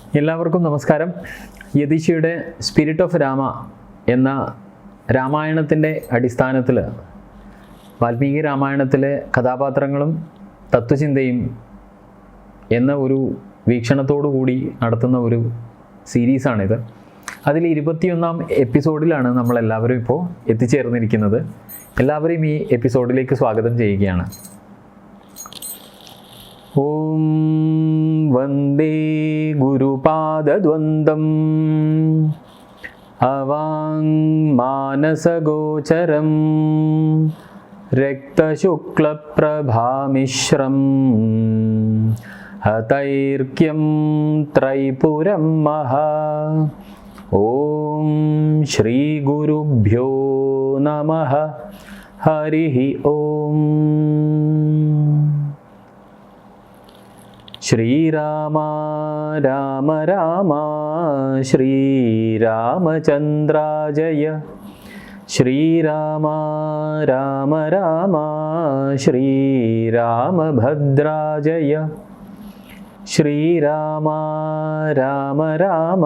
എല്ലാവർക്കും നമസ്കാരം. യതീശയുടെ spirit of Rama എന്ന രാമായണത്തിൻ്റെ അടിസ്ഥാനത്തിൽ വാൽമീകി രാമായണത്തിലെ കഥാപാത്രങ്ങളും തത്വചിന്തയും എന്ന ഒരു വീക്ഷണത്തോടു കൂടി നടത്തുന്ന ഒരു സീരീസാണിത്. അതിൽ 21-ാം എപ്പിസോഡിലാണ് നമ്മളെല്ലാവരും ഇപ്പോൾ എത്തിച്ചേർന്നിരിക്കുന്നത്. എല്ലാവരെയും ഈ എപ്പിസോഡിലേക്ക് സ്വാഗതം ചെയ്യുകയാണ്. ഓം വന്ദേ ഗുരുപാദദ്വന്ദ്വം അവാങ്മാനസഗോചരം രക്തശുക്ലപ്രഭാമിശ്രം ഹതൈർക്യം ത്രൈപുരം മഹാ. ഓം ശ്രീ ഗുരുഭ്യോ നമഃ. ഹരിഃ ഓം. ശ്രീരാമ രാമ രാമ ശ്രീരാമചന്ദ്രാജയ. ശ്രീരാമ രാമ രാമ ശ്രീരാമഭദ്രാജയ. ശ്രീരാമ രാമ രാമ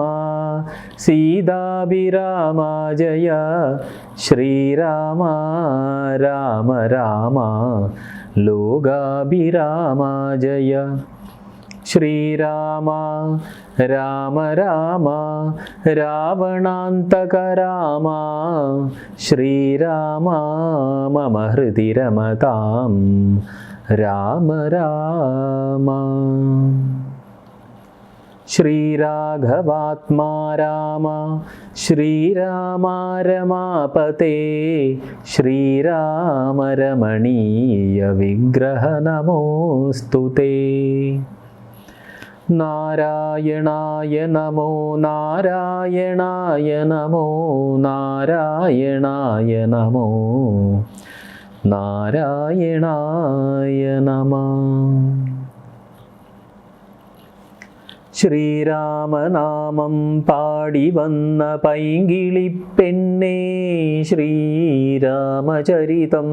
സീതാഭിരാമാജയ. ശ്രീരാമ രാമ രാമ ലോകാഭിരാമാജയ. ശ്രീരാമ രാമ രാമ രാവണാന്തക രാമ. ശ്രീരാമ മമ ഹൃദി രമതാം രാമ രാമ. ശ്രീരാഘവാത്മാ രാമ ശ്രീരാമ രമാപതേ. ശ്രീരാമ രമണീയ വിഗ്രഹ നമോസ്തുതേ. നാരായണായ നമോ നാരായണായ നമോ നാരായണായ നമോ നാരായണായ നമഃ. ശ്രീരാമനാമം പാടി വന്ന പൈങ്കിളിപ്പെണ്ണേ, ശ്രീരാമചരിതം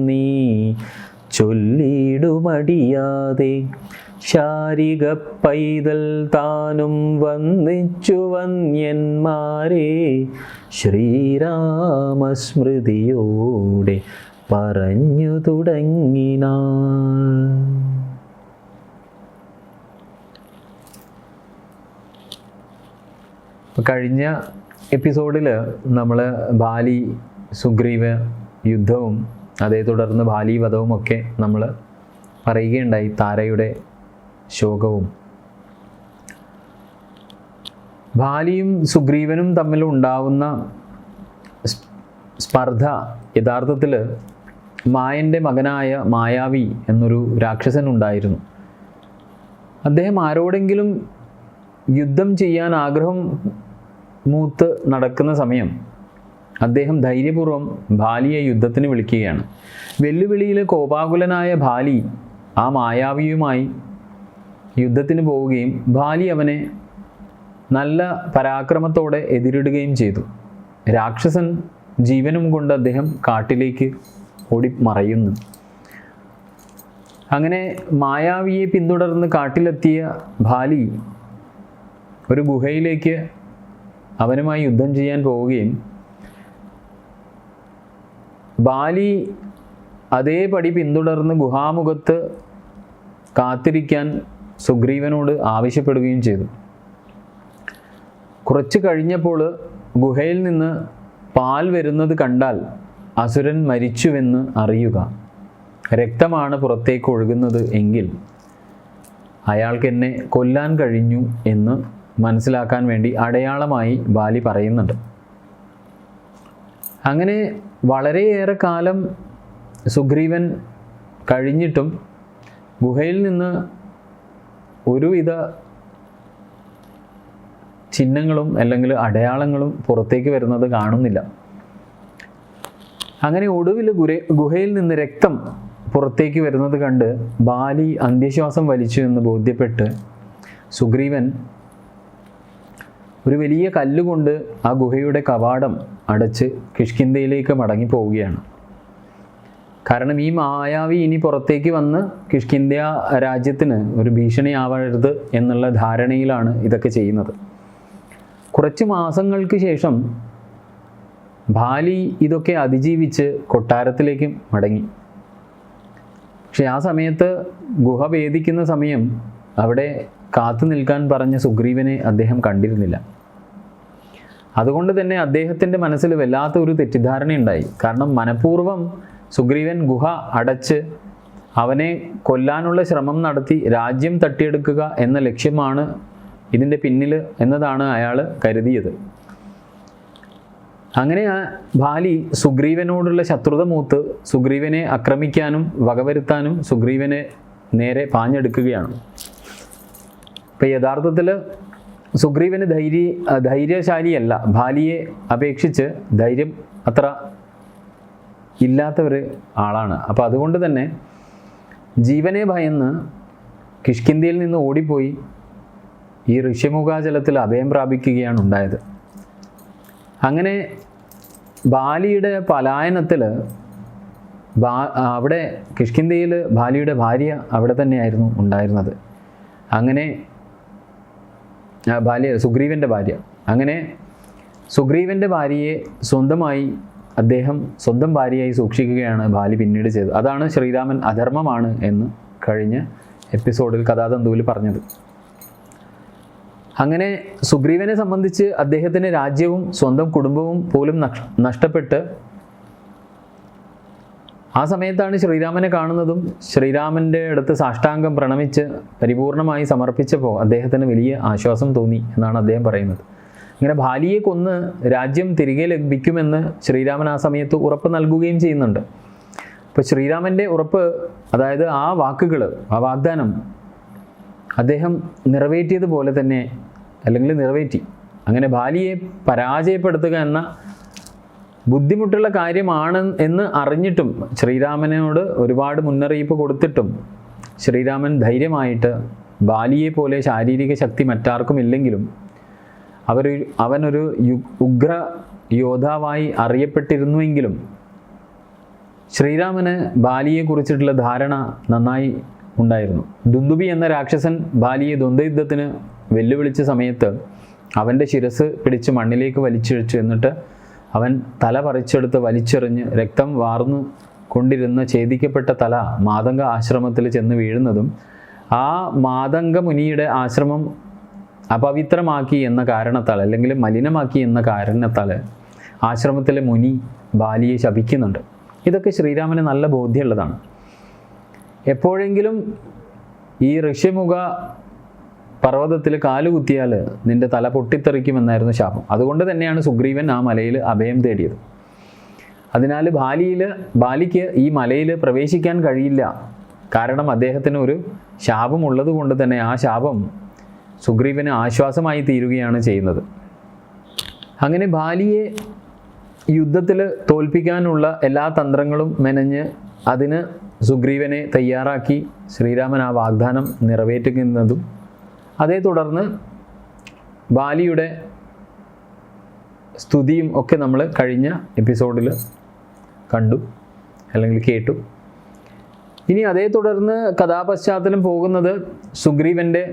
നീ ചൊല്ലിടുമടിയാതെ. ശാരിക പൈതൽ താനും വന്നിച്ചു വന്യന്മാരെ ശ്രീരാമസ്മൃതിയോടെ പറഞ്ഞു തുടങ്ങിനാൾ. കഴിഞ്ഞ എപ്പിസോഡിൽ നമ്മൾ ബാലി സുഗ്രീവ യുദ്ധവും അതേ തുടർന്ന് ബാലി വധവും ഒക്കെ നമ്മൾ പറയുകയുണ്ടായി. താരയുടെ ശോകവും ബാലിയും സുഗ്രീവനും തമ്മിൽ ഉണ്ടാവുന്ന സ്പർദ്ധ യഥാർത്ഥത്തിൽ മായൻ്റെ മകനായ മായാവി എന്നൊരു രാക്ഷസൻ ഉണ്ടായിരുന്നു. അദ്ദേഹം ആരോടെങ്കിലും യുദ്ധം ചെയ്യാൻ ആഗ്രഹം മൂത്ത് നടക്കുന്ന സമയം അദ്ദേഹം ധൈര്യപൂർവ്വം ബാലിയെ യുദ്ധത്തിന് വിളിക്കുകയാണ്. വെല്ലുവിളിയിൽ കോപാകുലനായ ബാലി ആ മായാവിയുമായി യുദ്ധത്തിന് പോവുകയും ബാലി അവനെ നല്ല പരാക്രമത്തോടെ എതിരിടുകയും ചെയ്തു. രാക്ഷസൻ ജീവനും കൊണ്ട് അദ്ദേഹം കാട്ടിലേക്ക് ഓടി മറയുന്നു. അങ്ങനെ മായാവിയെ പിന്തുടർന്ന് കാട്ടിലെത്തിയ ബാലി ഒരു ഗുഹയിലേക്ക് അവനുമായി യുദ്ധം ചെയ്യാൻ പോവുകയും ബാലി അതേപടി പിന്തുടർന്ന് ഗുഹാമുഖത്ത് കാത്തിരിക്കാൻ സുഗ്രീവനോട് ആവശ്യപ്പെടുകയും ചെയ്തു. കുറച്ച് കഴിഞ്ഞപ്പോൾ ഗുഹയിൽ നിന്ന് പാൽ വരുന്നത് കണ്ടാൽ അസുരൻ മരിച്ചുവെന്ന് അറിയുക. രക്തമാണ് പുറത്തേക്ക് ഒഴുകുന്നത് എങ്കിൽ അയാൾക്ക് എന്നെ കൊല്ലാൻ കഴിഞ്ഞു എന്ന് മനസ്സിലാക്കാൻ വേണ്ടി അടയാളമായി ബാലി പറയുന്നുണ്ട്. അങ്ങനെ വളരെയേറെ കാലം സുഗ്രീവൻ കഴിഞ്ഞിട്ടും ഗുഹയിൽ നിന്ന് ഒരുവിധ ചിഹ്നങ്ങളും അല്ലെങ്കിൽ അടയാളങ്ങളും പുറത്തേക്ക് വരുന്നത് കാണുന്നില്ല. അങ്ങനെ ഒടുവിൽ ഗുഹയിൽ നിന്ന് രക്തം പുറത്തേക്ക് വരുന്നത് കണ്ട് ബാലി അന്ത്യശ്വാസം വലിച്ചു എന്ന് ബോധ്യപ്പെട്ട് സുഗ്രീവൻ ഒരു വലിയ കല്ലുകൊണ്ട് ആ ഗുഹയുടെ കവാടം അടച്ച് കിഷ്കിന്ധയിലേക്ക് മടങ്ങിപ്പോവുകയാണ്. കാരണം ഈ മായാവി ഇനി പുറത്തേക്ക് വന്ന് കിഷ്കിന്ധ്യ രാജ്യത്തിന് ഒരു ഭീഷണിയാവരുത് എന്നുള്ള ധാരണയിലാണ് ഇതൊക്കെ ചെയ്യുന്നത്. കുറച്ച് മാസങ്ങൾക്ക് ശേഷം ബാലി ഇതൊക്കെ അതിജീവിച്ച് കൊട്ടാരത്തിലേക്ക് മടങ്ങി. പക്ഷെ ആ സമയത്ത് ഗുഹ ഭേദിക്കുന്ന സമയം അവിടെ കാത്തു നിൽക്കാൻ പറഞ്ഞ സുഗ്രീവനെ അദ്ദേഹം കണ്ടിരുന്നില്ല. അതുകൊണ്ട് തന്നെ അദ്ദേഹത്തിൻ്റെ മനസ്സിൽ വല്ലാത്ത ഒരു തെറ്റിദ്ധാരണയുണ്ടായി. കാരണം മനഃപൂർവ്വം സുഗ്രീവൻ ഗുഹ അടച്ച് അവനെ കൊല്ലാനുള്ള ശ്രമം നടത്തി രാജ്യം തട്ടിയെടുക്കുക എന്ന ലക്ഷ്യമാണ് ഇതിൻ്റെ പിന്നിൽ എന്നതാണ് അയാൾ കരുതിയത്. അങ്ങനെ ബാലി സുഗ്രീവനോടുള്ള ശത്രുത മൂത്ത് സുഗ്രീവനെ ആക്രമിക്കാനും വകവരുത്താനും സുഗ്രീവനെ നേരെ പാഞ്ഞെടുക്കുകയാണ്. ഇപ്പം യഥാർത്ഥത്തിൽ സുഗ്രീവന് ധൈര്യശാലിയല്ല. ബാലിയെ അപേക്ഷിച്ച് ധൈര്യം അത്ര ഇല്ലാത്ത ഒരു ആളാണ്. അപ്പോൾ അതുകൊണ്ട് തന്നെ ജീവനെ ഭയന്ന് കിഷ്കിന്ധ്യയിൽ നിന്ന് ഓടിപ്പോയി ഈ ഋഷ്യമുഖാചലത്തിൽ അഭയം പ്രാപിക്കുകയാണ് ഉണ്ടായത്. അങ്ങനെ ബാലിയുടെ പലായനത്തിൽ അവിടെ കിഷ്കിന്ധ്യയിൽ ബാലിയുടെ ഭാര്യ അവിടെ തന്നെയായിരുന്നു ഉണ്ടായിരുന്നത്. അങ്ങനെ സുഗ്രീവൻ്റെ ഭാര്യ. അങ്ങനെ സുഗ്രീവൻ്റെ ഭാര്യയെ അദ്ദേഹം സ്വന്തം ഭാര്യയായി സൂക്ഷിക്കുകയാണ് ബാലി പിന്നീട് ചെയ്തത്. അതാണ് ശ്രീരാമൻ അധർമ്മമാണ് എന്ന് കഴിഞ്ഞ എപ്പിസോഡിൽ കഥാതന്തുവിൽ പറഞ്ഞത്. അങ്ങനെ സുഗ്രീവനെ സംബന്ധിച്ച് അദ്ദേഹത്തിന് രാജ്യവും സ്വന്തം കുടുംബവും പോലും നഷ്ടപ്പെട്ട് ആ സമയത്താണ് ശ്രീരാമനെ കാണുന്നതും ശ്രീരാമൻ്റെ അടുത്ത് സാഷ്ടാംഗം പ്രണമിച്ച് പരിപൂർണമായി സമർപ്പിച്ചപ്പോൾ അദ്ദേഹത്തിന് വലിയ ആശ്വാസം തോന്നി എന്നാണ് അദ്ദേഹം പറയുന്നത്. ഇങ്ങനെ ബാലിയെ കൊന്ന് രാജ്യം തിരികെ ലഭിക്കുമെന്ന് ശ്രീരാമൻ ആ സമയത്ത് ഉറപ്പ് നൽകുകയും ചെയ്യുന്നുണ്ട്. അപ്പോൾ ശ്രീരാമൻ്റെ ഉറപ്പ്, അതായത് ആ വാക്കുകൾ, ആ വാഗ്ദാനം അദ്ദേഹം നിറവേറ്റിയതുപോലെ തന്നെ, അല്ലെങ്കിൽ നിറവേറ്റി. അങ്ങനെ ബാലിയെ പരാജയപ്പെടുത്തുക എന്ന ബുദ്ധിമുട്ടുള്ള കാര്യമാണ് എന്ന് അറിഞ്ഞിട്ടും ശ്രീരാമനോട് ഒരുപാട് മുന്നറിയിപ്പ് കൊടുത്തിട്ടും ശ്രീരാമൻ ധൈര്യമായിട്ട് ബാലിയെ പോലെ ശാരീരിക ശക്തി മറ്റാർക്കും ഇല്ലെങ്കിലും അവനൊരു ഉഗ്ര യോദ്ധാവായി അറിയപ്പെട്ടിരുന്നുവെങ്കിലും ശ്രീരാമന് ബാലിയെക്കുറിച്ചിട്ടുള്ള ധാരണ നന്നായി ഉണ്ടായിരുന്നു. ദുന്ദുബി എന്ന രാക്ഷസൻ ബാലിയെ ദ്വന്ദ്വയുദ്ധത്തിന് വെല്ലുവിളിച്ച സമയത്ത് അവൻ്റെ ശിരസ് പിടിച്ച് മണ്ണിലേക്ക് വലിച്ചിഴച്ചു. എന്നിട്ട് അവൻ തല പറിച്ചെടുത്ത് വലിച്ചെറിഞ്ഞ് രക്തം വാർന്നു കൊണ്ടിരുന്ന ഛേദിക്കപ്പെട്ട തല മാതംഗ ആശ്രമത്തിൽ ചെന്ന് വീഴുന്നതും ആ മാതംഗ മുനിയുടെ ആശ്രമം അപവിത്രമാക്കി എന്ന കാരണത്താൽ, അല്ലെങ്കിൽ മലിനമാക്കി എന്ന കാരണത്താൽ ആശ്രമത്തിലെ മുനി ബാലിയെ ശപിക്കുന്നുണ്ട്. ഇതൊക്കെ ശ്രീരാമന് നല്ല ബോധ്യമുള്ളതാണ്. എപ്പോഴെങ്കിലും ഈ ഋഷ്യമുഖ പർവ്വതത്തിൽ കാലുകുത്തിയാൽ നിന്റെ തല പൊട്ടിത്തെറിക്കുമെന്നായിരുന്നു ശാപം. അതുകൊണ്ട് തന്നെയാണ് സുഗ്രീവൻ ആ മലയിൽ അഭയം തേടിയത്. അതിനാൽ ബാലിക്ക് ഈ മലയിൽ പ്രവേശിക്കാൻ കഴിയില്ല. കാരണം അദ്ദേഹത്തിന് ഒരു ശാപമുള്ളത് കൊണ്ട് തന്നെ ആ ശാപം സുഗ്രീവന് ആശ്വാസമായി തീരുകയാണ് ചെയ്യുന്നത്. അങ്ങനെ ബാലിയെ യുദ്ധത്തിൽ തോൽപ്പിക്കാനുള്ള എല്ലാ തന്ത്രങ്ങളും മെനഞ്ഞ് അതിന് സുഗ്രീവനെ തയ്യാറാക്കി ശ്രീരാമൻ ആ വാഗ്ദാനം നിറവേറ്റുന്നതും അതേ തുടർന്ന് ബാലിയുടെ സ്തുതിയും ഒക്കെ നമ്മൾ കഴിഞ്ഞ എപ്പിസോഡിൽ കണ്ടു, അല്ലെങ്കിൽ കേട്ടു. ഇനി അതേ തുടർന്ന് കഥാപശ്ചാത്തലം പോകുന്നത് സുഗ്രീവൻ്റെ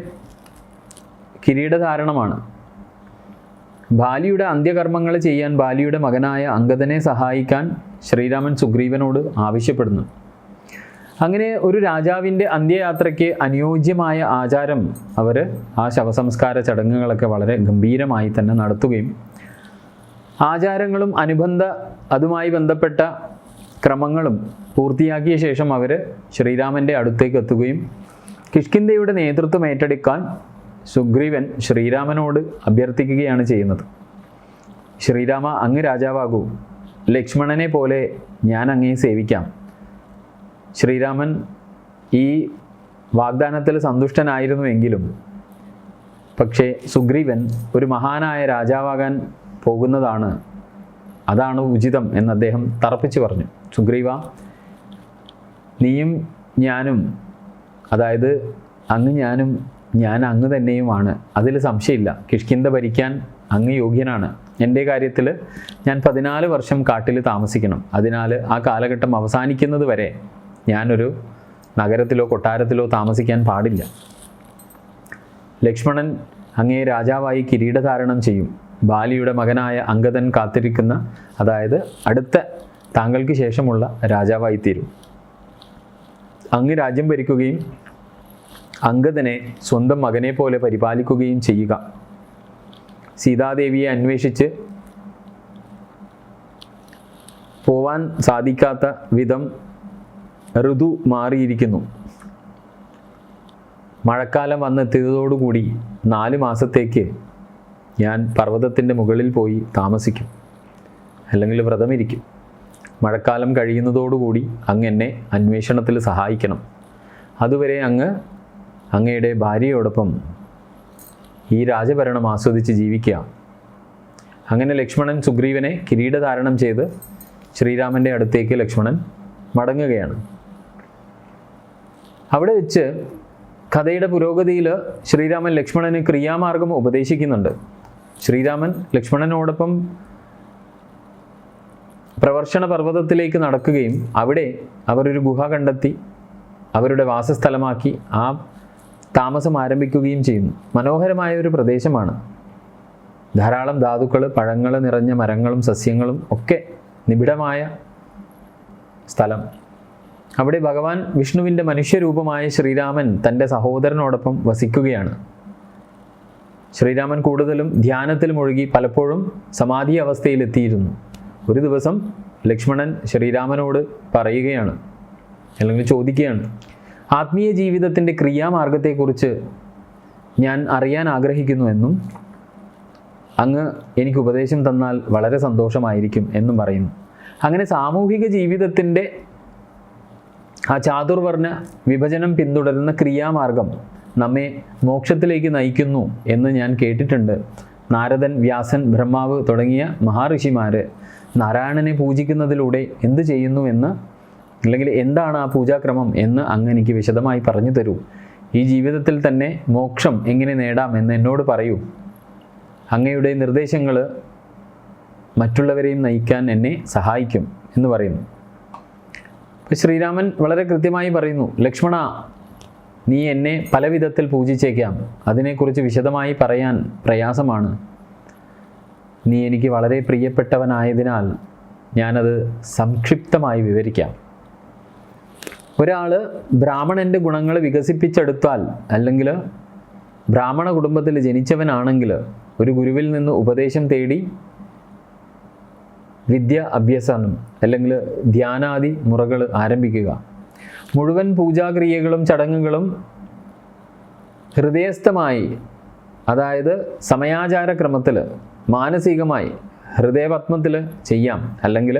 കിരീടധാരണമാണ്. ബാലിയുടെ അന്ത്യകർമ്മങ്ങൾ ചെയ്യാൻ ബാലിയുടെ മകനായ അംഗദനെ സഹായിക്കാൻ ശ്രീരാമൻ സുഗ്രീവനോട് ആവശ്യപ്പെടുന്നു. അങ്ങനെ ഒരു രാജാവിൻ്റെ അന്ത്യയാത്രയ്ക്ക് അനുയോജ്യമായ ആചാരം ആ ശവസംസ്കാര ചടങ്ങുകളൊക്കെ വളരെ ഗംഭീരമായി തന്നെ നടത്തുകയും ആചാരങ്ങളും അതുമായി ബന്ധപ്പെട്ട ക്രമങ്ങളും പൂർത്തിയാക്കിയ ശേഷം ശ്രീരാമൻ്റെ അടുത്തേക്ക് എത്തുകയും കിഷ്കിന്ധ്യയുടെ നേതൃത്വം ഏറ്റെടുക്കാൻ സുഗ്രീവൻ ശ്രീരാമനോട് അഭ്യർത്ഥിക്കുകയാണ് ചെയ്യുന്നത്. ശ്രീരാമ, അങ്ങ് രാജാവാകൂ, ലക്ഷ്മണനെ പോലെ ഞാൻ അങ്ങയെ സേവിക്കാം. ശ്രീരാമൻ ഈ വാഗ്ദാനത്തിൽ സന്തുഷ്ടനായിരുന്നുവെങ്കിലും പക്ഷേ സുഗ്രീവൻ ഒരു മഹാനായ രാജാവാകാൻ അതാണ് ഉചിതം എന്ന് അദ്ദേഹം തറപ്പിച്ച് പറഞ്ഞു. സുഗ്രീവ, നീയും ഞാനും, അതായത് അങ്ങ് ഞാനും ഞാൻ അങ്ങ് തന്നെയുമാണ്, അതിൽ സംശയമില്ല. കിഷ്കിന്ധ്യ ഭരിക്കാൻ അങ്ങ് യോഗ്യനാണ്. എൻ്റെ കാര്യത്തിൽ ഞാൻ 14 വർഷം കാട്ടിൽ താമസിക്കണം. അതിനാൽ ആ കാലഘട്ടം അവസാനിക്കുന്നത് വരെ ഞാനൊരു നഗരത്തിലോ കൊട്ടാരത്തിലോ താമസിക്കാൻ പാടില്ല. ലക്ഷ്മണൻ അങ്ങയെ രാജാവായി കിരീടധാരണം ചെയ്യും. ബാലിയുടെ മകനായ അംഗദൻ കാത്തിരിക്കുന്ന, അതായത് അടുത്ത താങ്കൾക്ക് ശേഷമുള്ള രാജാവായി തീരും. അങ്ങ് രാജ്യം ഭരിക്കുകയും അംഗദനെ സ്വന്തം മകനെ പോലെ പരിപാലിക്കുകയും ചെയ്യുക. സീതാദേവിയെ അന്വേഷിച്ച് പോവാൻ സാധിക്കാത്ത വിധം ഋതു മാറിയിരിക്കുന്നു. മഴക്കാലം വന്നെത്തിയതോടുകൂടി 4 മാസത്തേക്ക് ഞാൻ പർവ്വതത്തിൻ്റെ മുകളിൽ പോയി താമസിക്കും, അല്ലെങ്കിൽ വ്രതമിരിക്കും. മഴക്കാലം കഴിയുന്നതോടുകൂടി അങ്ങ് എന്നെ അന്വേഷണത്തിൽ സഹായിക്കണം. അതുവരെ അങ്ങയുടെ ഭാര്യയോടൊപ്പം ഈ രാജഭരണം ആസ്വദിച്ച് ജീവിക്കുക. അങ്ങനെ ലക്ഷ്മണൻ സുഗ്രീവനെ കിരീടധാരണം ചെയ്ത് ശ്രീരാമൻ്റെ അടുത്തേക്ക് ലക്ഷ്മണൻ മടങ്ങുകയാണ്. അവിടെ വെച്ച് കഥയുടെ പുരോഗതിയിൽ ശ്രീരാമൻ ലക്ഷ്മണന് ക്രിയാമാർഗം ഉപദേശിക്കുന്നുണ്ട്. ശ്രീരാമൻ ലക്ഷ്മണനോടൊപ്പം പ്രവർഷണ പർവ്വതത്തിലേക്ക് നടക്കുകയും അവിടെ അവരൊരു ഗുഹ കണ്ടെത്തി അവരുടെ വാസസ്ഥലമാക്കി ആ താമസം ആരംഭിക്കുകയും ചെയ്യുന്നു. മനോഹരമായ ഒരു പ്രദേശമാണ്. ധാരാളം ധാതുക്കൾ, പഴങ്ങൾ നിറഞ്ഞ മരങ്ങളും സസ്യങ്ങളും ഒക്കെ നിബിഡമായ സ്ഥലം. അവിടെ ഭഗവാൻ വിഷ്ണുവിൻ്റെ മനുഷ്യരൂപമായ ശ്രീരാമൻ തൻ്റെ സഹോദരനോടൊപ്പം വസിക്കുകയാണ്. ശ്രീരാമൻ കൂടുതലും ധ്യാനത്തിൽ മുഴുകി പലപ്പോഴും സമാധി അവസ്ഥയിലെത്തിയിരുന്നു. ഒരു ദിവസം ലക്ഷ്മണൻ ശ്രീരാമനോട് പറയുകയാണ്, അല്ലെങ്കിൽ ചോദിക്കുകയാണ്, ആത്മീയ ജീവിതത്തിൻ്റെ ക്രിയാമാർഗത്തെക്കുറിച്ച് ഞാൻ അറിയാൻ ആഗ്രഹിക്കുന്നു എന്നും അങ്ങ് എനിക്ക് ഉപദേശം തന്നാൽ വളരെ സന്തോഷമായിരിക്കും എന്നും പറയുന്നു. അങ്ങനെ സാമൂഹിക ജീവിതത്തിൻ്റെ ആ ചാതുർവർണ്ണ വിഭജനം പിന്തുടരുന്ന ക്രിയാമാർഗം നമ്മെ മോക്ഷത്തിലേക്ക് നയിക്കുന്നു എന്ന് ഞാൻ കേട്ടിട്ടുണ്ട്. നാരദൻ, വ്യാസൻ, ബ്രഹ്മാവ് തുടങ്ങിയ മഹാഋഷിമാർ നാരായണനെ പൂജിക്കുന്നതിലൂടെ എന്ത് ചെയ്യുന്നു എന്ന്, അല്ലെങ്കിൽ എന്താണ് ആ പൂജാക്രമം എന്ന് അങ്ങ് എനിക്ക് വിശദമായി പറഞ്ഞു തരൂ. ഈ ജീവിതത്തിൽ തന്നെ മോക്ഷം എങ്ങനെ നേടാം എന്ന് എന്നോട് പറയൂ. അങ്ങയുടെ നിർദ്ദേശങ്ങൾ മറ്റുള്ളവരെയും നയിക്കാൻ എന്നെ സഹായിക്കും എന്ന് പറയുന്നു. അപ്പോൾ ശ്രീരാമൻ വളരെ കൃത്യമായി പറയുന്നു, ലക്ഷ്മണ, നീ എന്നെ പല വിധത്തിൽ പൂജിച്ചേക്കാം. അതിനെക്കുറിച്ച് വിശദമായി പറയാൻ പ്രയാസമാണ്. നീ എനിക്ക് വളരെ പ്രിയപ്പെട്ടവനായതിനാൽ ഞാനത് സംക്ഷിപ്തമായി വിവരിക്കാം. ഒരാൾ ബ്രാഹ്മണൻ്റെ ഗുണങ്ങൾ വികസിപ്പിച്ചെടുത്താൽ, അല്ലെങ്കിൽ ബ്രാഹ്മണ കുടുംബത്തിൽ ജനിച്ചവനാണെങ്കിൽ ഒരു ഗുരുവിൽ നിന്ന് ഉപദേശം തേടി വിദ്യ അഭ്യസനം അല്ലെങ്കിൽ ധ്യാനാദി മുറകൾ ആരംഭിക്കുക. മുഴുവൻ പൂജാക്രിയകളും ചടങ്ങുകളും ഹൃദയസ്ഥമായി, അതായത് സമയാചാരക്രമത്തിൽ മാനസികമായി ഹൃദയപത്മത്തിൽ ചെയ്യാം. അല്ലെങ്കിൽ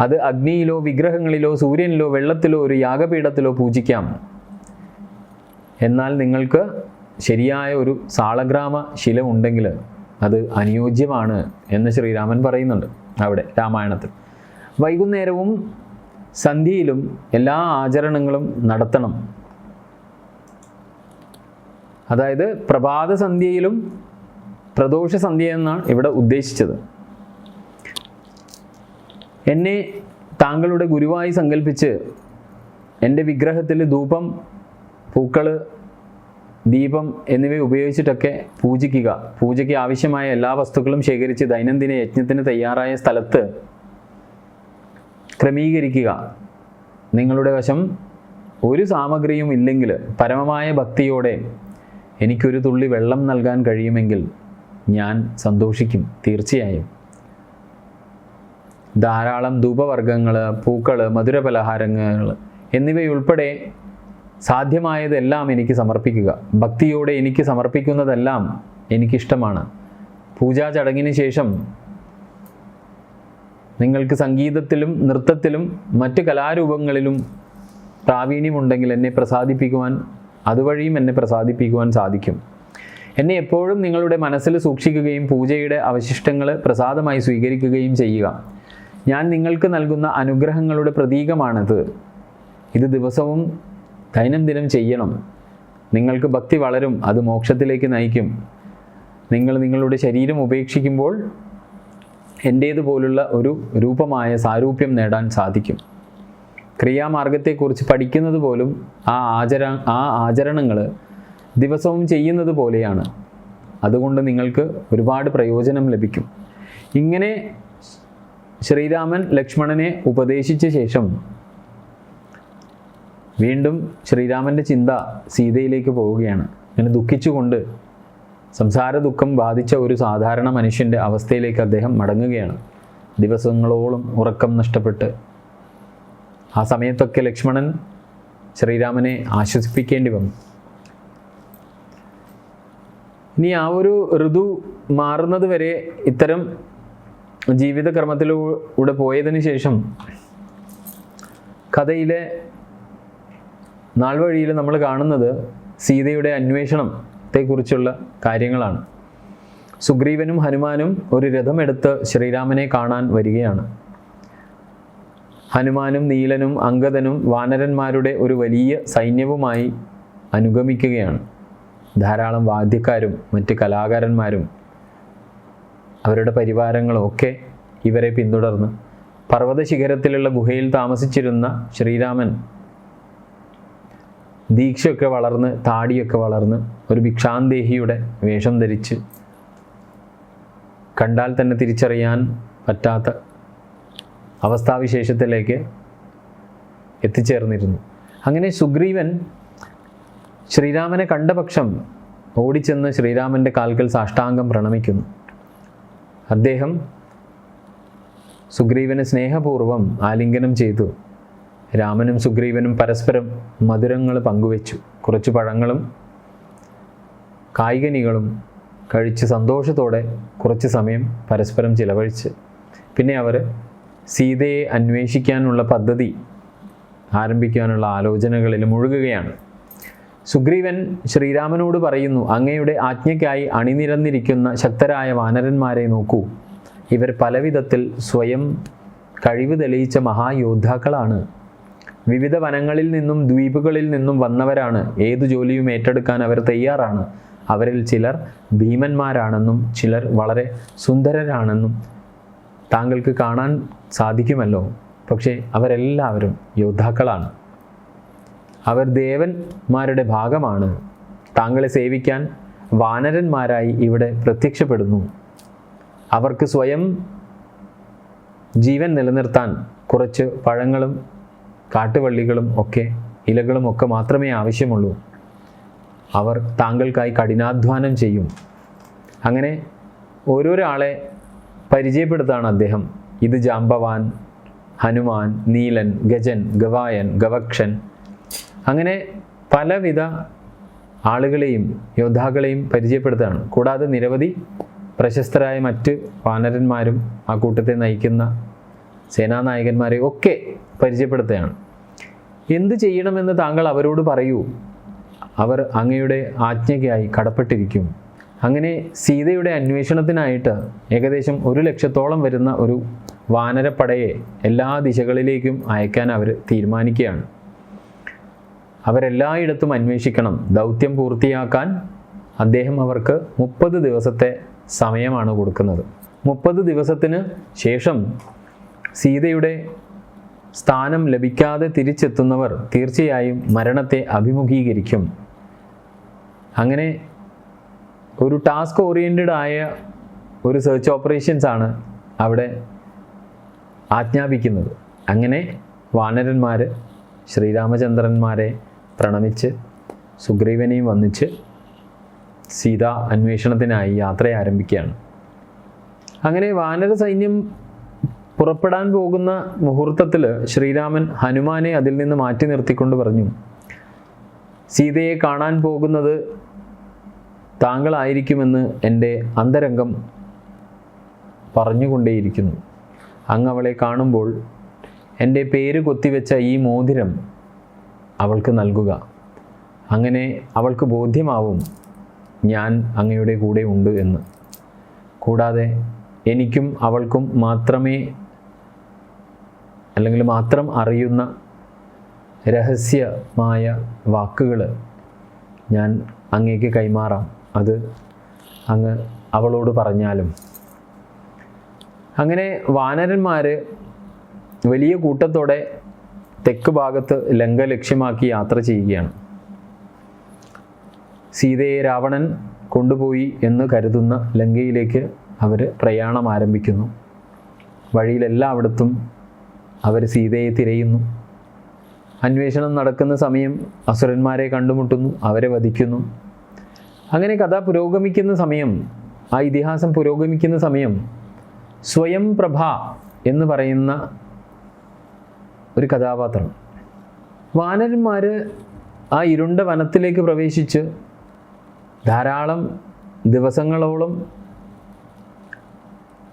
അത് അഗ്നിയിലോ വിഗ്രഹങ്ങളിലോ സൂര്യനിലോ വെള്ളത്തിലോ ഒരു യാഗപീഠത്തിലോ പൂജിക്കാം. എന്നാൽ നിങ്ങൾക്ക് ശരിയായ ഒരു സാളഗ്രാമ ശില ഉണ്ടെങ്കിൽ അത് അനുയോജ്യമാണ് എന്ന് ശ്രീരാമൻ പറയുന്നുണ്ട് അവിടെ രാമായണത്തിൽ. വൈകുന്നേരവും സന്ധ്യയിലും എല്ലാ ആചരണങ്ങളും നടത്തണം. അതായത് പ്രഭാത സന്ധ്യയിലും പ്രദോഷ സന്ധ്യ എന്നാണ് ഇവിടെ ഉദ്ദേശിച്ചത്. എന്നെ താങ്കളുടെ ഗുരുവായി സങ്കല്പിച്ച് എൻ്റെ വിഗ്രഹത്തിൽ ധൂപം, പൂക്കൾ, ദീപം എന്നിവ ഉപയോഗിച്ചിട്ടൊക്കെ പൂജിക്കുക. പൂജയ്ക്ക് ആവശ്യമായ എല്ലാ വസ്തുക്കളും ശേഖരിച്ച് ദൈനംദിന യജ്ഞത്തിന് തയ്യാറായ സ്ഥലത്ത് ക്രമീകരിക്കുക. നിങ്ങളുടെ വശം ഒരു സാമഗ്രിയും ഇല്ലെങ്കിൽ പരമമായ ഭക്തിയോടെ എനിക്കൊരു തുള്ളി വെള്ളം നൽകാൻ കഴിയുമെങ്കിൽ ഞാൻ സന്തോഷിക്കും തീർച്ചയായും. ധാരാളം ധൂപവർഗ്ഗങ്ങൾ, പൂക്കൾ, മധുരപലഹാരങ്ങൾ എന്നിവയുൾപ്പെടെ സാധ്യമായതെല്ലാം എനിക്ക് സമർപ്പിക്കുക. ഭക്തിയോടെ എനിക്ക് സമർപ്പിക്കുന്നതെല്ലാം എനിക്കിഷ്ടമാണ്. പൂജാ ചടങ്ങിന് ശേഷം നിങ്ങൾക്ക് സംഗീതത്തിലും നൃത്തത്തിലും മറ്റ് കലാരൂപങ്ങളിലും പ്രാവീണ്യമുണ്ടെങ്കിൽ എന്നെ പ്രസാദിപ്പിക്കുവാൻ, അതുവഴിയും എന്നെ പ്രസാദിപ്പിക്കുവാൻ സാധിക്കും. എന്നെ എപ്പോഴും നിങ്ങളുടെ മനസ്സിൽ സൂക്ഷിക്കുകയും പൂജയുടെ അവശിഷ്ടങ്ങൾ പ്രസാദമായി സ്വീകരിക്കുകയും ചെയ്യുക. ഞാൻ നിങ്ങൾക്ക് നൽകുന്ന അനുഗ്രഹങ്ങളുടെ പ്രതീകമാണിത്. ഇത് ദിവസവും ദൈനംദിനം ചെയ്യണം. നിങ്ങൾക്ക് ഭക്തി വളരും, അത് മോക്ഷത്തിലേക്ക് നയിക്കും. നിങ്ങൾ നിങ്ങളുടെ ശരീരം ഉപേക്ഷിക്കുമ്പോൾ എൻ്റേതുപോലുള്ള ഒരു രൂപമായ സാരൂപ്യം നേടാൻ സാധിക്കും. ക്രിയാമാർഗത്തെക്കുറിച്ച് പഠിക്കുന്നത് പോലും ആ ആചരണങ്ങൾ ദിവസവും ചെയ്യുന്നത് പോലെയാണ്. അതുകൊണ്ട് നിങ്ങൾക്ക് ഒരുപാട് പ്രയോജനം ലഭിക്കും. ഇങ്ങനെ ശ്രീരാമൻ ലക്ഷ്മണനെ ഉപദേശിച്ച ശേഷം വീണ്ടും ശ്രീരാമൻ്റെ ചിന്ത സീതയിലേക്ക് പോവുകയാണ്. ഇങ്ങനെ ദുഃഖിച്ചുകൊണ്ട് സംസാര ദുഃഖം ബാധിച്ച ഒരു സാധാരണ മനുഷ്യൻ്റെ അവസ്ഥയിലേക്ക് അദ്ദേഹം മടങ്ങുകയാണ്. ദിവസങ്ങളോളം ഉറക്കം നഷ്ടപ്പെട്ട് ആ സമയത്തൊക്കെ ലക്ഷ്മണൻ ശ്രീരാമനെ ആശ്വസിപ്പിക്കേണ്ടി വന്നു. ഇനി ആ ഒരു ഋതു മാറുന്നത് വരെ ഇത്തരം ജീവിതക്രമത്തിലൂടെ പോയതിന് ശേഷം കഥയിലെ നാൾവഴിയിൽ നമ്മൾ കാണുന്നത് സീതയുടെ അന്വേഷണത്തെക്കുറിച്ചുള്ള കാര്യങ്ങളാണ്. സുഗ്രീവനും ഹനുമാനും ഒരു രഥമെടുത്ത് ശ്രീരാമനെ കാണാൻ വരികയാണ്. ഹനുമാനും നീലനും അംഗദനും വാനരന്മാരുടെ ഒരു വലിയ സൈന്യവുമായി അനുഗമിക്കുകയാണ്. ധാരാളം വാദ്യക്കാരും മറ്റ് കലാകാരന്മാരും അവരുടെ പരിവാരങ്ങളും ഒക്കെ ഇവരെ പിന്തുടർന്ന് പർവ്വതശിഖരത്തിലുള്ള ഗുഹയിൽ താമസിച്ചിരുന്ന ശ്രീരാമൻ ദീക്ഷയൊക്കെ വളർന്ന് താടിയൊക്കെ വളർന്ന് ഒരു ഭിക്ഷാന്തേഹിയുടെ വേഷം ധരിച്ച് കണ്ടാൽ തന്നെ തിരിച്ചറിയാൻ പറ്റാത്ത അവസ്ഥാവിശേഷത്തിലേക്ക് എത്തിച്ചേർന്നിരുന്നു. അങ്ങനെ സുഗ്രീവൻ ശ്രീരാമനെ കണ്ട പക്ഷം ഓടിച്ചെന്ന് ശ്രീരാമൻ്റെ കാൽക്കൽ സാഷ്ടാംഗം പ്രണമിക്കുന്നു. അദ്ദേഹം സുഗ്രീവനെ സ്നേഹപൂർവ്വം ആലിംഗനം ചെയ്തു. രാമനും സുഗ്രീവനും പരസ്പരം മധുരങ്ങൾ പങ്കുവെച്ചു. കുറച്ച് പഴങ്ങളും കായികനികളും കഴിച്ച് സന്തോഷത്തോടെ കുറച്ച് സമയം പരസ്പരം ചിലവഴിച്ച് പിന്നെ അവർ സീതയെ അന്വേഷിക്കാനുള്ള പദ്ധതി ആരംഭിക്കാനുള്ള ആലോചനകളിൽ മുഴുകുകയാണ്. സുഗ്രീവൻ ശ്രീരാമനോട് പറയുന്നു, അങ്ങയുടെ ആജ്ഞയ്ക്കായി അണിനിരന്നിരിക്കുന്ന ശക്തരായ വാനരന്മാരെ നോക്കൂ. ഇവർ പലവിധത്തിൽ സ്വയം കഴിവ് തെളിയിച്ച മഹായോദ്ധാക്കളാണ്. വിവിധ വനങ്ങളിൽ നിന്നും ദ്വീപുകളിൽ നിന്നും വന്നവരാണ്. ഏതു ജോലിയും ഏറ്റെടുക്കാൻ അവർ തയ്യാറാണ്. അവരിൽ ചിലർ ഭീമന്മാരാണെന്നും ചിലർ വളരെ സുന്ദരരാണെന്നും താങ്കൾക്ക് കാണാൻ സാധിക്കുമല്ലോ. പക്ഷേ അവരെല്ലാവരും യോദ്ധാക്കളാണ്. അവർ ദേവന്മാരുടെ ഭാഗമാണ്. താങ്കളെ സേവിക്കാൻ വാനരന്മാരായി ഇവിടെ പ്രത്യക്ഷപ്പെടുന്നു. അവർക്ക് സ്വയം ജീവൻ നിലനിർത്താൻ കുറച്ച് പഴങ്ങളും കാട്ടുവള്ളികളും ഒക്കെ ഇലകളും ഒക്കെ മാത്രമേ ആവശ്യമുള്ളൂ. അവർ താങ്കൾക്കായി കഠിനാധ്വാനം ചെയ്യും. അങ്ങനെ ഓരോരാളെ പരിചയപ്പെടുത്താണ് അദ്ദേഹം. ഇത് ജാംബവാൻ, ഹനുമാൻ, നീലൻ, ഗജൻ, ഗവായൻ, ഗവക്ഷൻ, അങ്ങനെ പലവിധ ആളുകളെയും യോദ്ധാക്കളെയും പരിചയപ്പെടുത്തുകയാണ്. കൂടാതെ നിരവധി പ്രശസ്തരായ മറ്റ് വാനരന്മാരും ആ കൂട്ടത്തെ നയിക്കുന്ന സേനാനായകന്മാരെ ഒക്കെ പരിചയപ്പെടുത്തുകയാണ്. എന്ത് ചെയ്യണമെന്ന് താങ്കൾ അവരോട് പറയൂ, അവർ അങ്ങയുടെ ആജ്ഞയ്ക്കായി കടപ്പെട്ടിരിക്കും. അങ്ങനെ സീതയുടെ അന്വേഷണത്തിനായിട്ട് ഏകദേശം 100,000-ഓളം വരുന്ന ഒരു വാനരപ്പടയെ എല്ലാ ദിശകളിലേക്കും അയക്കാൻ അവർ തീരുമാനിക്കുകയാണ്. അവരെല്ലായിടത്തും അന്വേഷിക്കണം. ദൗത്യം പൂർത്തിയാക്കാൻ അദ്ദേഹം അവർക്ക് 30 ദിവസത്തെ സമയമാണ് കൊടുക്കുന്നത്. 30 ദിവസത്തിന് ശേഷം സീതയുടെ സ്ഥാനം ലഭിക്കാതെ തിരിച്ചെത്തുന്നവർ തീർച്ചയായും മരണത്തെ അഭിമുഖീകരിക്കും. അങ്ങനെ ഒരു ടാസ്ക് ഓറിയൻറ്റഡ് ആയ ഒരു സെർച്ച് ഓപ്പറേഷൻസ് ആണ് അവിടെ ആജ്ഞാപിക്കുന്നത്. അങ്ങനെ വാനരന്മാർ ശ്രീരാമചന്ദ്രന്മാരെ പ്രണമിച്ച് സുഗ്രീവനെയും വന്നിച്ച് സീത അന്വേഷണത്തിനായി യാത്ര ആരംഭിക്കുകയാണ്. അങ്ങനെ വാനര സൈന്യം പുറപ്പെടാൻ പോകുന്ന മുഹൂർത്തത്തിൽ ശ്രീരാമൻ ഹനുമാനെ അതിൽ നിന്ന് മാറ്റി നിർത്തിക്കൊണ്ട് പറഞ്ഞു, സീതയെ കാണാൻ പോകുന്നത് താങ്കളായിരിക്കുമെന്ന് എൻ്റെ അന്തരംഗം പറഞ്ഞുകൊണ്ടേയിരിക്കുന്നു. അങ്ങ് അവളെ കാണുമ്പോൾ എൻ്റെ പേര് കൊത്തിവെച്ച ഈ മോതിരം അവൾക്ക് നൽകുക. അങ്ങനെ അവൾക്ക് ബോധ്യമാവും ഞാൻ അങ്ങയുടെ കൂടെ ഉണ്ട് എന്ന്. കൂടാതെ എനിക്കും അവൾക്കും മാത്രം അറിയുന്ന രഹസ്യമായ വാക്കുകൾ ഞാൻ അങ്ങേക്ക് കൈമാറാം. അത് അങ്ങ് അവളോട് പറഞ്ഞാലും. അങ്ങനെ വാനരന്മാർ വലിയ കൂട്ടത്തോടെ തെക്ക് ഭാഗത്ത് ലങ്ക ലക്ഷ്യമാക്കി യാത്ര ചെയ്യുകയാണ്. സീതയെ രാവണൻ കൊണ്ടുപോയി എന്ന് കരുതുന്ന ലങ്കയിലേക്ക് അവർ പ്രയാണം ആരംഭിക്കുന്നു. വഴിയിലെല്ലായിടത്തും അവർ സീതയെ തിരയുന്നു. അന്വേഷണം നടക്കുന്ന സമയം അസുരന്മാരെ കണ്ടുമുട്ടുന്നു, അവരെ വധിക്കുന്നു. അങ്ങനെ കഥ പുരോഗമിക്കുന്ന സമയം, ആ ഇതിഹാസം പുരോഗമിക്കുന്ന സമയം സ്വയം പ്രഭ എന്ന് പറയുന്ന ഒരു കഥാപാത്രം, വാനരന്മാർ ആ ഇരുണ്ട വനത്തിലേക്ക് പ്രവേശിച്ച് ധാരാളം ദിവസങ്ങളോളം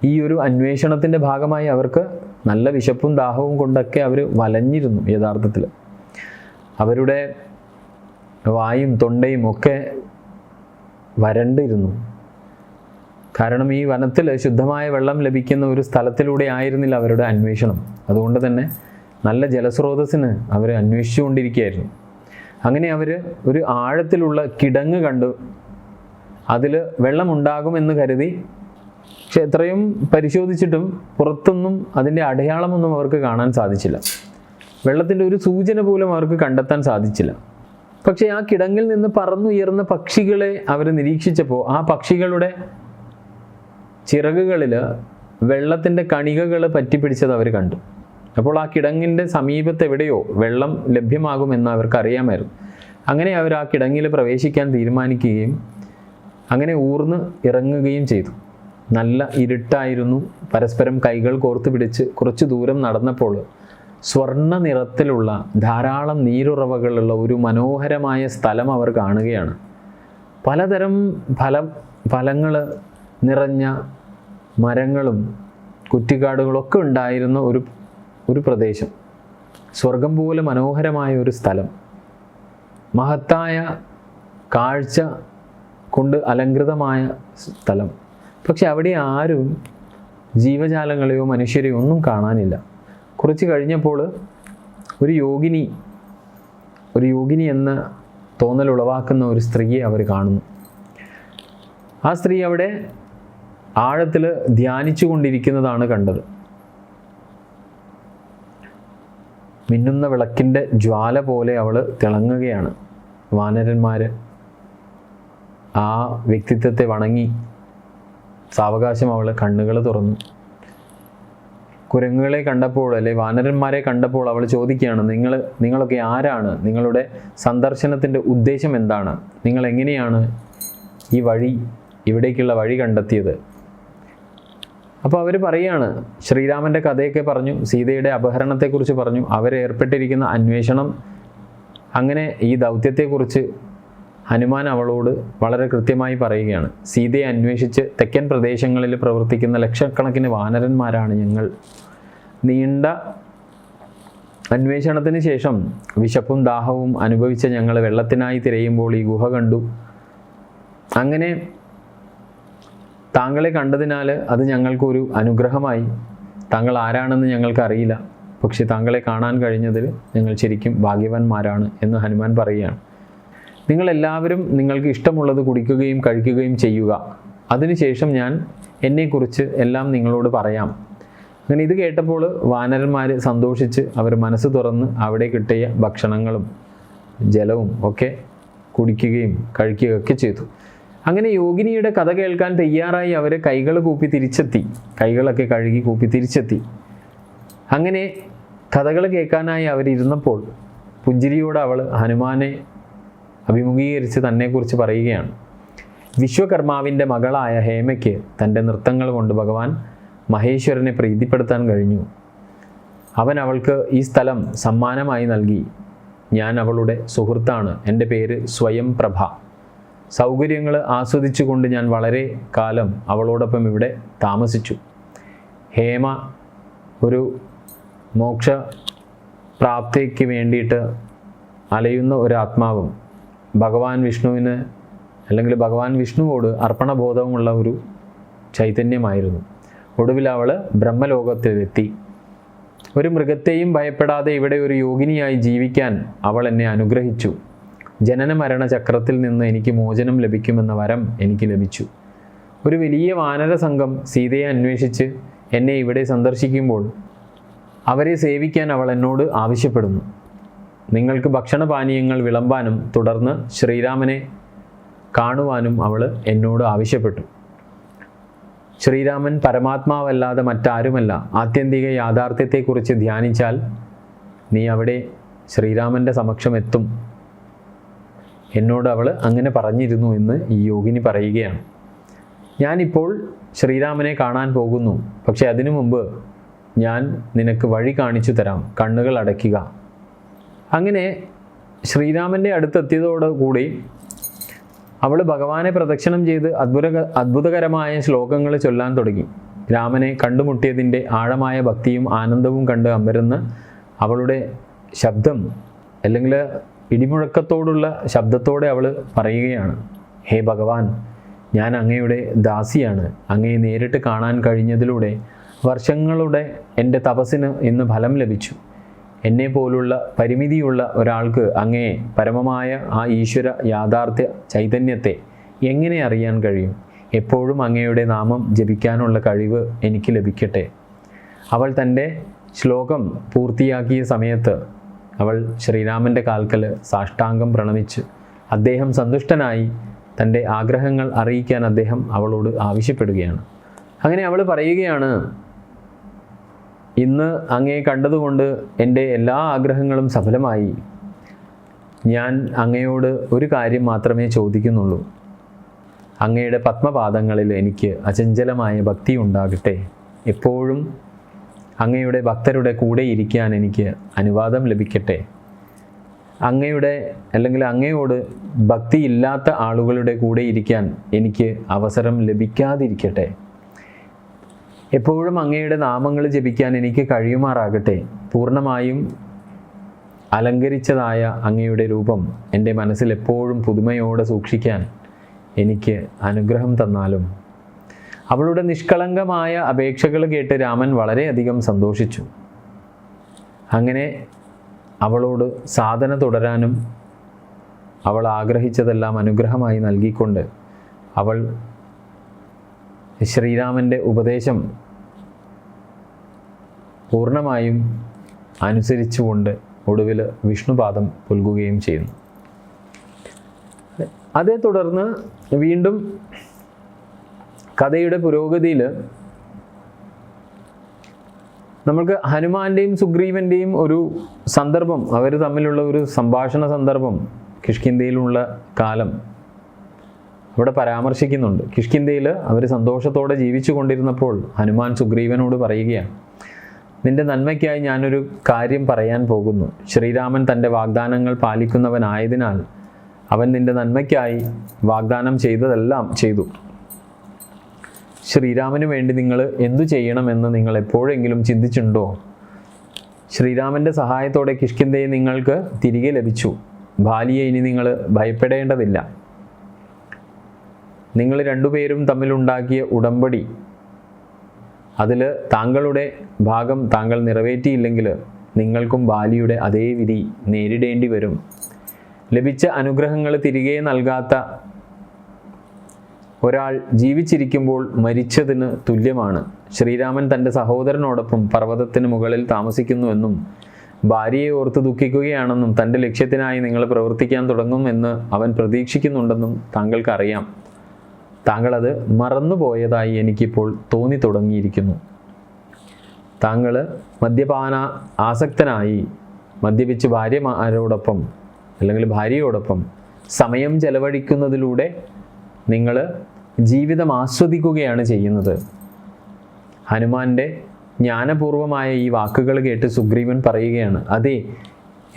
ഈ ഒരു അന്വേഷണത്തിൻ്റെ ഭാഗമായി അവർക്ക് നല്ല വിശപ്പും ദാഹവും കൊണ്ടൊക്കെ അവർ വലഞ്ഞിരുന്നു. യഥാർത്ഥത്തിൽ അവരുടെ വായും തൊണ്ടയും ഒക്കെ വരണ്ടിരുന്നു. കാരണം ഈ വനത്തിൽ ശുദ്ധമായ വെള്ളം ലഭിക്കുന്ന ഒരു സ്ഥലത്തിലൂടെ ആയിരുന്നില്ല അവരുടെ അന്വേഷണം. അതുകൊണ്ട് തന്നെ നല്ല ജലസ്രോതസ്സിന് അവർ അന്വേഷിച്ചുകൊണ്ടിരിക്കുകയായിരുന്നു. അങ്ങനെ അവർ ഒരു ആഴത്തിലുള്ള കിടങ്ങ് കണ്ടു. അതിൽ വെള്ളമുണ്ടാകുമെന്ന് കരുതി. പക്ഷെ എത്രയും പരിശോധിച്ചിട്ടും പുറത്തൊന്നും അതിൻ്റെ അടയാളമൊന്നും അവർക്ക് കാണാൻ സാധിച്ചില്ല. വെള്ളത്തിൻ്റെ ഒരു സൂചന പോലും അവർക്ക് കണ്ടെത്താൻ സാധിച്ചില്ല. പക്ഷേ ആ കിടങ്ങിൽ നിന്ന് പറന്നുയർന്ന പക്ഷികളെ അവർ നിരീക്ഷിച്ചപ്പോൾ ആ പക്ഷികളുടെ ചിറകുകളിൽ വെള്ളത്തിൻ്റെ കണികകൾ പറ്റിപ്പിടിച്ചത് അവർ കണ്ടു. അപ്പോൾ ആ കിടങ്ങിൻ്റെ സമീപത്ത് എവിടെയോ വെള്ളം ലഭ്യമാകുമെന്ന് അവർക്ക് അറിയാമായിരുന്നു. അങ്ങനെ അവർ ആ കിടങ്ങിൽ പ്രവേശിക്കാൻ തീരുമാനിക്കുകയും അങ്ങനെ ഊർന്ന് ഇറങ്ങുകയും ചെയ്തു. നല്ല ഇരുട്ടായിരുന്നു. പരസ്പരം കൈകൾ കോർത്ത് പിടിച്ച് കുറച്ച് ദൂരം നടന്നപ്പോൾ സ്വർണ്ണ നിറത്തിലുള്ള ധാരാളം നീരുറവകളുള്ള ഒരു മനോഹരമായ സ്ഥലം അവർ കാണുകയാണ്. പലതരം ഫലങ്ങൾ നിറഞ്ഞ മരങ്ങളും കുറ്റിക്കാടുകളൊക്കെ ഉണ്ടായിരുന്ന ഒരു പ്രദേശം, സ്വർഗം പോലെ മനോഹരമായ ഒരു സ്ഥലം, മഹത്തായ കാഴ്ച കൊണ്ട് അലങ്കൃതമായ സ്ഥലം. പക്ഷെ അവിടെ ആരും ജീവജാലങ്ങളെയോ മനുഷ്യരെയോ ഒന്നും കാണാനില്ല. കുറച്ച് കഴിഞ്ഞപ്പോൾ ഒരു യോഗിനി എന്ന തോന്നലുളവാക്കുന്ന ഒരു സ്ത്രീയെ അവർ കാണുന്നു. ആ സ്ത്രീ അവിടെ ആഴത്തിൽ ധ്യാനിച്ചു കൊണ്ടിരിക്കുന്നതാണ് കണ്ടത്. മിന്നുന്ന വിളക്കിൻ്റെ ജ്വാല പോലെ അവൾ തിളങ്ങുകയാണ്. വാനരന്മാർ ആ വ്യക്തിത്വത്തെ വണങ്ങി സാവകാശം അവൾ കണ്ണുകൾ തുറന്നു. കുരങ്ങുകളെ കണ്ടപ്പോൾ, അല്ലെ വാനരന്മാരെ കണ്ടപ്പോൾ അവൾ ചോദിക്കുകയാണ്, നിങ്ങളൊക്കെ ആരാണ്? നിങ്ങളുടെ സന്ദർശനത്തിൻ്റെ ഉദ്ദേശം എന്താണ്? നിങ്ങൾ എങ്ങനെയാണ് ഇവിടേക്കുള്ള വഴി കണ്ടെത്തിയത്? അപ്പോൾ അവർ പറയുകയാണ്, ശ്രീരാമൻ്റെ കഥയൊക്കെ പറഞ്ഞു, സീതയുടെ അപഹരണത്തെക്കുറിച്ച് പറഞ്ഞു, അവരേർപ്പെട്ടിരിക്കുന്ന അന്വേഷണം, അങ്ങനെ ഈ ദൗത്യത്തെക്കുറിച്ച് ഹനുമാൻ അവളോട് വളരെ കൃത്യമായി പറയുകയാണ്. സീതയെ അന്വേഷിച്ച് തെക്കൻ പ്രദേശങ്ങളിൽ പ്രവർത്തിക്കുന്ന ലക്ഷക്കണക്കിന് വാനരന്മാരാണ് ഞങ്ങൾ. നീണ്ട അന്വേഷണത്തിന് ശേഷം വിശപ്പും ദാഹവും അനുഭവിച്ച ഞങ്ങൾ വെള്ളത്തിനായി തിരയുമ്പോൾ ഈ ഗുഹ കണ്ടു. അങ്ങനെ താങ്കളെ കണ്ടതിനാൽ അത് ഞങ്ങൾക്കൊരു അനുഗ്രഹമായി. താങ്കൾ ആരാണെന്ന് ഞങ്ങൾക്കറിയില്ല, പക്ഷെ താങ്കളെ കാണാൻ കഴിഞ്ഞതിൽ ഞങ്ങൾ ശരിക്കും ഭാഗ്യവാന്മാരാണ് എന്ന് ഹനുമാൻ പറയുകയാണ്. നിങ്ങളെല്ലാവരും നിങ്ങൾക്ക് ഇഷ്ടമുള്ളത് കുടിക്കുകയും കഴിക്കുകയും ചെയ്യുക. അതിനുശേഷം ഞാൻ എന്നെക്കുറിച്ച് എല്ലാം നിങ്ങളോട് പറയാം. അങ്ങനെ ഇത് കേട്ടപ്പോൾ വാനരന്മാർ സന്തോഷിച്ച് അവർ മനസ്സ് തുറന്ന് അവിടെ കിട്ടിയ ഭക്ഷണങ്ങളും ജലവും ഒക്കെ കുടിക്കുകയും കഴിക്കുകയൊക്കെ ചെയ്തു. അങ്ങനെ യോഗിനിയുടെ കഥ കേൾക്കാൻ തയ്യാറായി അവർ കൈകളൊക്കെ കഴുകി കൂപ്പി തിരിച്ചെത്തി. അങ്ങനെ കഥകൾ കേൾക്കാനായി അവരിരുന്നപ്പോൾ പുഞ്ചിരിയോടെ അവൾ ഹനുമാനെ അഭിമുഖീകരിച്ച് തന്നെക്കുറിച്ച് പറയുകയാണ്. വിശ്വകർമാവിൻ്റെ മകളായ ഹേമയ്ക്ക് തൻ്റെ നൃത്തങ്ങൾ കൊണ്ട് ഭഗവാൻ മഹേശ്വരനെ പ്രീതിപ്പെടുത്താൻ കഴിഞ്ഞു. അവൻ അവൾക്ക് ഈ സ്ഥലം സമ്മാനമായി നൽകി. ഞാൻ അവളുടെ സുഹൃത്താണ്. എൻ്റെ പേര് സ്വയം പ്രഭ. സൗകര്യങ്ങൾ ആസ്വദിച്ചുകൊണ്ട് ഞാൻ വളരെ കാലം അവളോടൊപ്പം ഇവിടെ താമസിച്ചു. ഹേമ ഒരു മോക്ഷ പ്രാപ്തിക്ക് വേണ്ടിയിട്ട് അലയുന്ന ഒരു ആത്മാവും ഭഗവാൻ വിഷ്ണുവോട് അർപ്പണബോധവുമുള്ള ഒരു ചൈതന്യമായിരുന്നു. ഒടുവിൽ അവൾ ബ്രഹ്മലോകത്തിലെത്തി. ഒരു മൃഗത്തെയും ഭയപ്പെടാതെ ഇവിടെ ഒരു യോഗിനിയായി ജീവിക്കാൻ അവൾ എന്നെ അനുഗ്രഹിച്ചു. ജനന മരണ ചക്രത്തിൽ നിന്ന് എനിക്ക് മോചനം ലഭിക്കുമെന്ന വരം എനിക്ക് ലഭിച്ചു. ഒരു വലിയ വാനര സംഘം സീതയെ അന്വേഷിച്ച് എന്നെ ഇവിടെ സന്ദർശിക്കുമ്പോൾ അവരെ സേവിക്കാൻ അവൾ എന്നോട് ആവശ്യപ്പെടുന്നു. നിങ്ങൾക്ക് ഭക്ഷണപാനീയങ്ങൾ വിളമ്പാനും തുടർന്ന് ശ്രീരാമനെ കാണുവാനും അവൾ എന്നോട് ആവശ്യപ്പെട്ടു. ശ്രീരാമൻ പരമാത്മാവല്ലാതെ മറ്റാരുമല്ല. ആത്യന്തിക യാഥാർത്ഥ്യത്തെക്കുറിച്ച് ധ്യാനിച്ചാൽ നീ അവിടെ ശ്രീരാമൻ്റെ സമക്ഷം എത്തും. എന്നോട് അവൾ അങ്ങനെ പറഞ്ഞിരുന്നു എന്ന് ഈ യോഗിനി പറയുകയാണ്. ഞാനിപ്പോൾ ശ്രീരാമനെ കാണാൻ പോകുന്നു. പക്ഷെ അതിനു മുമ്പ് ഞാൻ നിനക്ക് വഴി കാണിച്ചു തരാം. കണ്ണുകൾ അടയ്ക്കുക. അങ്ങനെ ശ്രീരാമൻ്റെ അടുത്തെത്തിയതോടുകൂടി അവൾ ഭഗവാനെ പ്രദക്ഷിണം ചെയ്ത് അത്ഭുതകരമായ ശ്ലോകങ്ങൾ ചൊല്ലാൻ തുടങ്ങി. രാമനെ കണ്ടുമുട്ടിയതിൻ്റെ ആഴമായ ഭക്തിയും ആനന്ദവും കണ്ട് അമ്പരന്ന് അവളുടെ ശബ്ദം, അല്ലെങ്കിൽ ഇടിമുഴക്കത്തോടുള്ള ശബ്ദത്തോടെ അവൾ പറയുകയാണ്, ഹേ ഭഗവാൻ, ഞാൻ അങ്ങയുടെ ദാസിയാണ്. അങ്ങയെ നേരിട്ട് കാണാൻ കഴിഞ്ഞതിലൂടെ വർഷങ്ങളുടെ എൻ്റെ തപസ്സിന് ഇന്ന് ഫലം ലഭിച്ചു. എന്നെ പോലുള്ള പരിമിതിയുള്ള ഒരാൾക്ക് അങ്ങയെ പരമമായ ആ ഈശ്വര യാഥാർത്ഥ്യ ചൈതന്യത്തെ എങ്ങനെ അറിയാൻ കഴിയും? എപ്പോഴും അങ്ങയുടെ നാമം ജപിക്കാനുള്ള കഴിവ് എനിക്ക് ലഭിക്കട്ടെ. അവൾ തൻ്റെ ശ്ലോകം പൂർത്തിയാക്കിയ സമയത്ത് അവൾ ശ്രീരാമൻ്റെ കാൽക്കൽ സാഷ്ടാംഗം പ്രണമിച്ച് അദ്ദേഹം സന്തുഷ്ടനായി തൻ്റെ ആഗ്രഹങ്ങൾ അറിയിക്കാൻ അദ്ദേഹം അവളോട് ആവശ്യപ്പെടുകയാണ്. അങ്ങനെ അവൾ പറയുകയാണ്, ഇന്ന് അങ്ങയെ കണ്ടതുകൊണ്ട് എൻ്റെ എല്ലാ ആഗ്രഹങ്ങളും സഫലമായി. ഞാൻ അങ്ങയോട് ഒരു കാര്യം മാത്രമേ ചോദിക്കുന്നുള്ളൂ. അങ്ങയുടെ പത്മപാദങ്ങളിൽ എനിക്ക് അചഞ്ചലമായ ഭക്തി ഉണ്ടാകട്ടെ. എപ്പോഴും അങ്ങയുടെ ഭക്തരുടെ കൂടെ ഇരിക്കാൻ എനിക്ക് അനുവാദം ലഭിക്കട്ടെ. അങ്ങയോട് ഭക്തിയില്ലാത്ത ആളുകളുടെ കൂടെ ഇരിക്കാൻ എനിക്ക് അവസരം ലഭിക്കാതിരിക്കട്ടെ. എപ്പോഴും അങ്ങയുടെ നാമങ്ങൾ ജപിക്കാൻ എനിക്ക് കഴിയുമാറാകട്ടെ. പൂർണ്ണമായും അലങ്കരിച്ചതായ അങ്ങയുടെ രൂപം എൻ്റെ മനസ്സിൽ എപ്പോഴും പുതുമയോടെ സൂക്ഷിക്കാൻ എനിക്ക് അനുഗ്രഹം തന്നാലും. അവളുടെ നിഷ്കളങ്കമായ അപേക്ഷകൾ കേട്ട് രാമൻ വളരെയധികം സന്തോഷിച്ചു. അങ്ങനെ അവളോട് സാധന തുടരാനും അവൾ ആഗ്രഹിച്ചതെല്ലാം അനുഗ്രഹമായി നൽകിക്കൊണ്ട് അവൾ ശ്രീരാമൻ്റെ ഉപദേശം പൂർണ്ണമായും അനുസരിച്ചുകൊണ്ട് ഒടുവിൽ വിഷ്ണുപാദം പുൽകുകയും ചെയ്യുന്നു. അതേ തുടർന്ന് വീണ്ടും കഥയുടെ പുരോഗതിയിൽ നമുക്ക് ഹനുമാന്റെയും സുഗ്രീവൻ്റെയും ഒരു സന്ദർഭം, അവർ തമ്മിലുള്ള ഒരു സംഭാഷണ സന്ദർഭം കിഷ്കിന്ധയിലുള്ള കാലം അവിടെ പരാമർശിക്കുന്നുണ്ട്. കിഷ്കിന്ധയിൽ അവർ സന്തോഷത്തോടെ ജീവിച്ചു കൊണ്ടിരുന്നപ്പോൾ ഹനുമാൻ സുഗ്രീവനോട് പറയുകയാണ്, നിന്റെ നന്മയ്ക്കായി ഞാനൊരു കാര്യം പറയാൻ പോകുന്നു. ശ്രീരാമൻ തൻ്റെ വാഗ്ദാനങ്ങൾ പാലിക്കുന്നവനായതിനാൽ അവൻ നിന്റെ നന്മയ്ക്കായി വാഗ്ദാനം ചെയ്തതെല്ലാം ചെയ്തു. ശ്രീരാമന് വേണ്ടി നിങ്ങൾ എന്തു ചെയ്യണമെന്ന് നിങ്ങൾ എപ്പോഴെങ്കിലും ചിന്തിച്ചിട്ടുണ്ടോ? ശ്രീരാമൻ്റെ സഹായത്തോടെ കിഷ്കിന്ധയെ നിങ്ങൾക്ക് തിരികെ ലഭിച്ചു. ബാലിയെ ഇനി നിങ്ങൾ ഭയപ്പെടേണ്ടതില്ല. നിങ്ങൾ രണ്ടുപേരും തമ്മിലുണ്ടാക്കിയ ഉടമ്പടി, അതിൽ താങ്കളുടെ ഭാഗം താങ്കൾ നിറവേറ്റിയില്ലെങ്കിൽ നിങ്ങൾക്കും ബാലിയുടെ അതേ വിധി നേരിടേണ്ടി വരും. ലഭിച്ച അനുഗ്രഹങ്ങൾ തിരികെ നൽകാത്ത ഒരാൾ ജീവിച്ചിരിക്കുമ്പോൾ മരിച്ചതിന് തുല്യമാണ്. ശ്രീരാമൻ തൻ്റെ സഹോദരനോടൊപ്പം പർവ്വതത്തിന് മുകളിൽ താമസിക്കുന്നുവെന്നും ഭാര്യയെ ഓർത്ത് ദുഃഖിക്കുകയാണെന്നും തൻ്റെ ലക്ഷ്യത്തിനായി നിങ്ങൾ പ്രവർത്തിക്കാൻ തുടങ്ങുമെന്ന് അവൻ പ്രതീക്ഷിക്കുന്നുണ്ടെന്നും താങ്കൾക്കറിയാം. താങ്കളത് മറന്നുപോയതായി എനിക്കിപ്പോൾ തോന്നി തുടങ്ങിയിരിക്കുന്നു. താങ്കൾ മദ്യപാന ആസക്തനായി മദ്യപിച്ച് ഭാര്യമാരോടൊപ്പം അല്ലെങ്കിൽ ഭാര്യയോടൊപ്പം സമയം ചെലവഴിക്കുന്നതിലൂടെ നിങ്ങൾ ജീവിതം ആസ്വദിക്കുകയാണ് ചെയ്യുന്നത്. ഹനുമാന്റെ ജ്ഞാനപൂർവമായ ഈ വാക്കുകൾ കേട്ട് സുഗ്രീവൻ പറയുകയാണ്, അതെ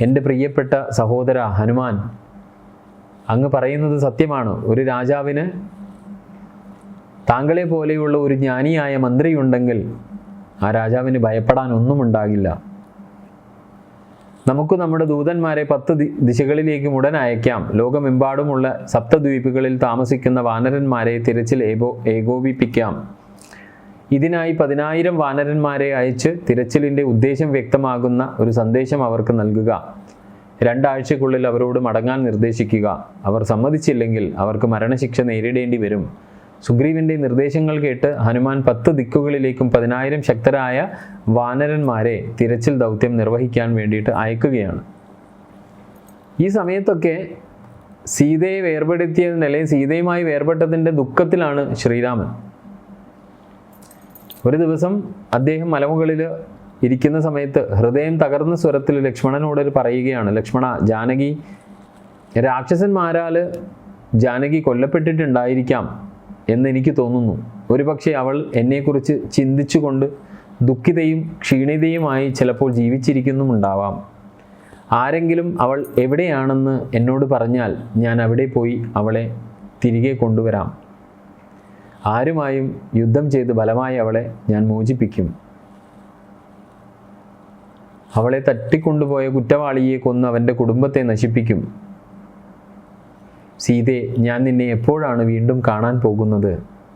എൻ്റെ പ്രിയപ്പെട്ട സഹോദര ഹനുമാൻ, അങ്ങ് പറയുന്നത് സത്യമാണ്. ഒരു രാജാവിന് താങ്കളെ പോലെയുള്ള ഒരു ജ്ഞാനിയായ മന്ത്രിയുണ്ടെങ്കിൽ ആ രാജാവിന് ഭയപ്പെടാൻ ഒന്നും ഉണ്ടാകില്ല. നമുക്ക് നമ്മുടെ ദൂതന്മാരെ 10 ദിശകളിലേക്കും ഉടൻ അയക്കാം. ലോകമെമ്പാടുമുള്ള സപ്തദ്വീപുകളിൽ താമസിക്കുന്ന വാനരന്മാരെ തിരച്ചിൽ ഏകോപിപ്പിക്കാം. ഇതിനായി 10,000 വാനരന്മാരെ അയച്ച് തിരച്ചിലിൻ്റെ ഉദ്ദേശം വ്യക്തമാകുന്ന ഒരു സന്ദേശം അവർക്ക് നൽകുക. 2 ആഴ്ചക്കുള്ളിൽ അവരോട് മടങ്ങാൻ നിർദ്ദേശിക്കുക. അവർ സമ്മതിച്ചില്ലെങ്കിൽ അവർക്ക് മരണശിക്ഷ നേരിടേണ്ടി വരും. സുഗ്രീവൻ്റെ നിർദ്ദേശങ്ങൾ കേട്ട് ഹനുമാൻ 10 ദിക്കുകളിലേക്കും 10,000 ശക്തരായ വാനരന്മാരെ തിരച്ചിൽ ദൗത്യം നിർവഹിക്കാൻ വേണ്ടിയിട്ട് അയക്കുകയാണ്. ഈ സമയത്തൊക്കെ സീതയെ വേർപെടുത്തിയതിൻ്റെ അല്ലെങ്കിൽ സീതയുമായി വേർപെട്ടതിൻ്റെ ദുഃഖത്തിലാണ് ശ്രീരാമൻ. ഒരു ദിവസം അദ്ദേഹം മലമുകളിൽ ഇരിക്കുന്ന സമയത്ത് ഹൃദയം തകർന്ന സ്വരത്തിൽ ലക്ഷ്മണനോട് പറയുകയാണ്, ലക്ഷ്മണ, ജാനകി രാക്ഷസന്മാരാൽ ജാനകി കൊല്ലപ്പെട്ടിട്ടുണ്ടായിരിക്കാം എന്നെനിക്ക് തോന്നുന്നു. ഒരുപക്ഷെ അവൾ എന്നെക്കുറിച്ച് ചിന്തിച്ചുകൊണ്ട് ദുഃഖിതയും ക്ഷീണിതയുമായി ചിലപ്പോൾ ജീവിച്ചിരിക്കുന്നുമുണ്ടാവാം. ആരെങ്കിലും അവൾ എവിടെയാണെന്ന് എന്നോട് പറഞ്ഞാൽ ഞാൻ അവിടെ പോയി അവളെ തിരികെ കൊണ്ടുവരാം. ആരുമായും യുദ്ധം ചെയ്ത് ബലമായി അവളെ ഞാൻ മോചിപ്പിക്കും. അവളെ തട്ടിക്കൊണ്ടുപോയ കുറ്റവാളിയെ കൊന്ന് അവൻ്റെ കുടുംബത്തെ നശിപ്പിക്കും. സീതേ, ഞാൻ നിന്നെ എപ്പോഴാണ് വീണ്ടും കാണാൻ പോകുന്നത്?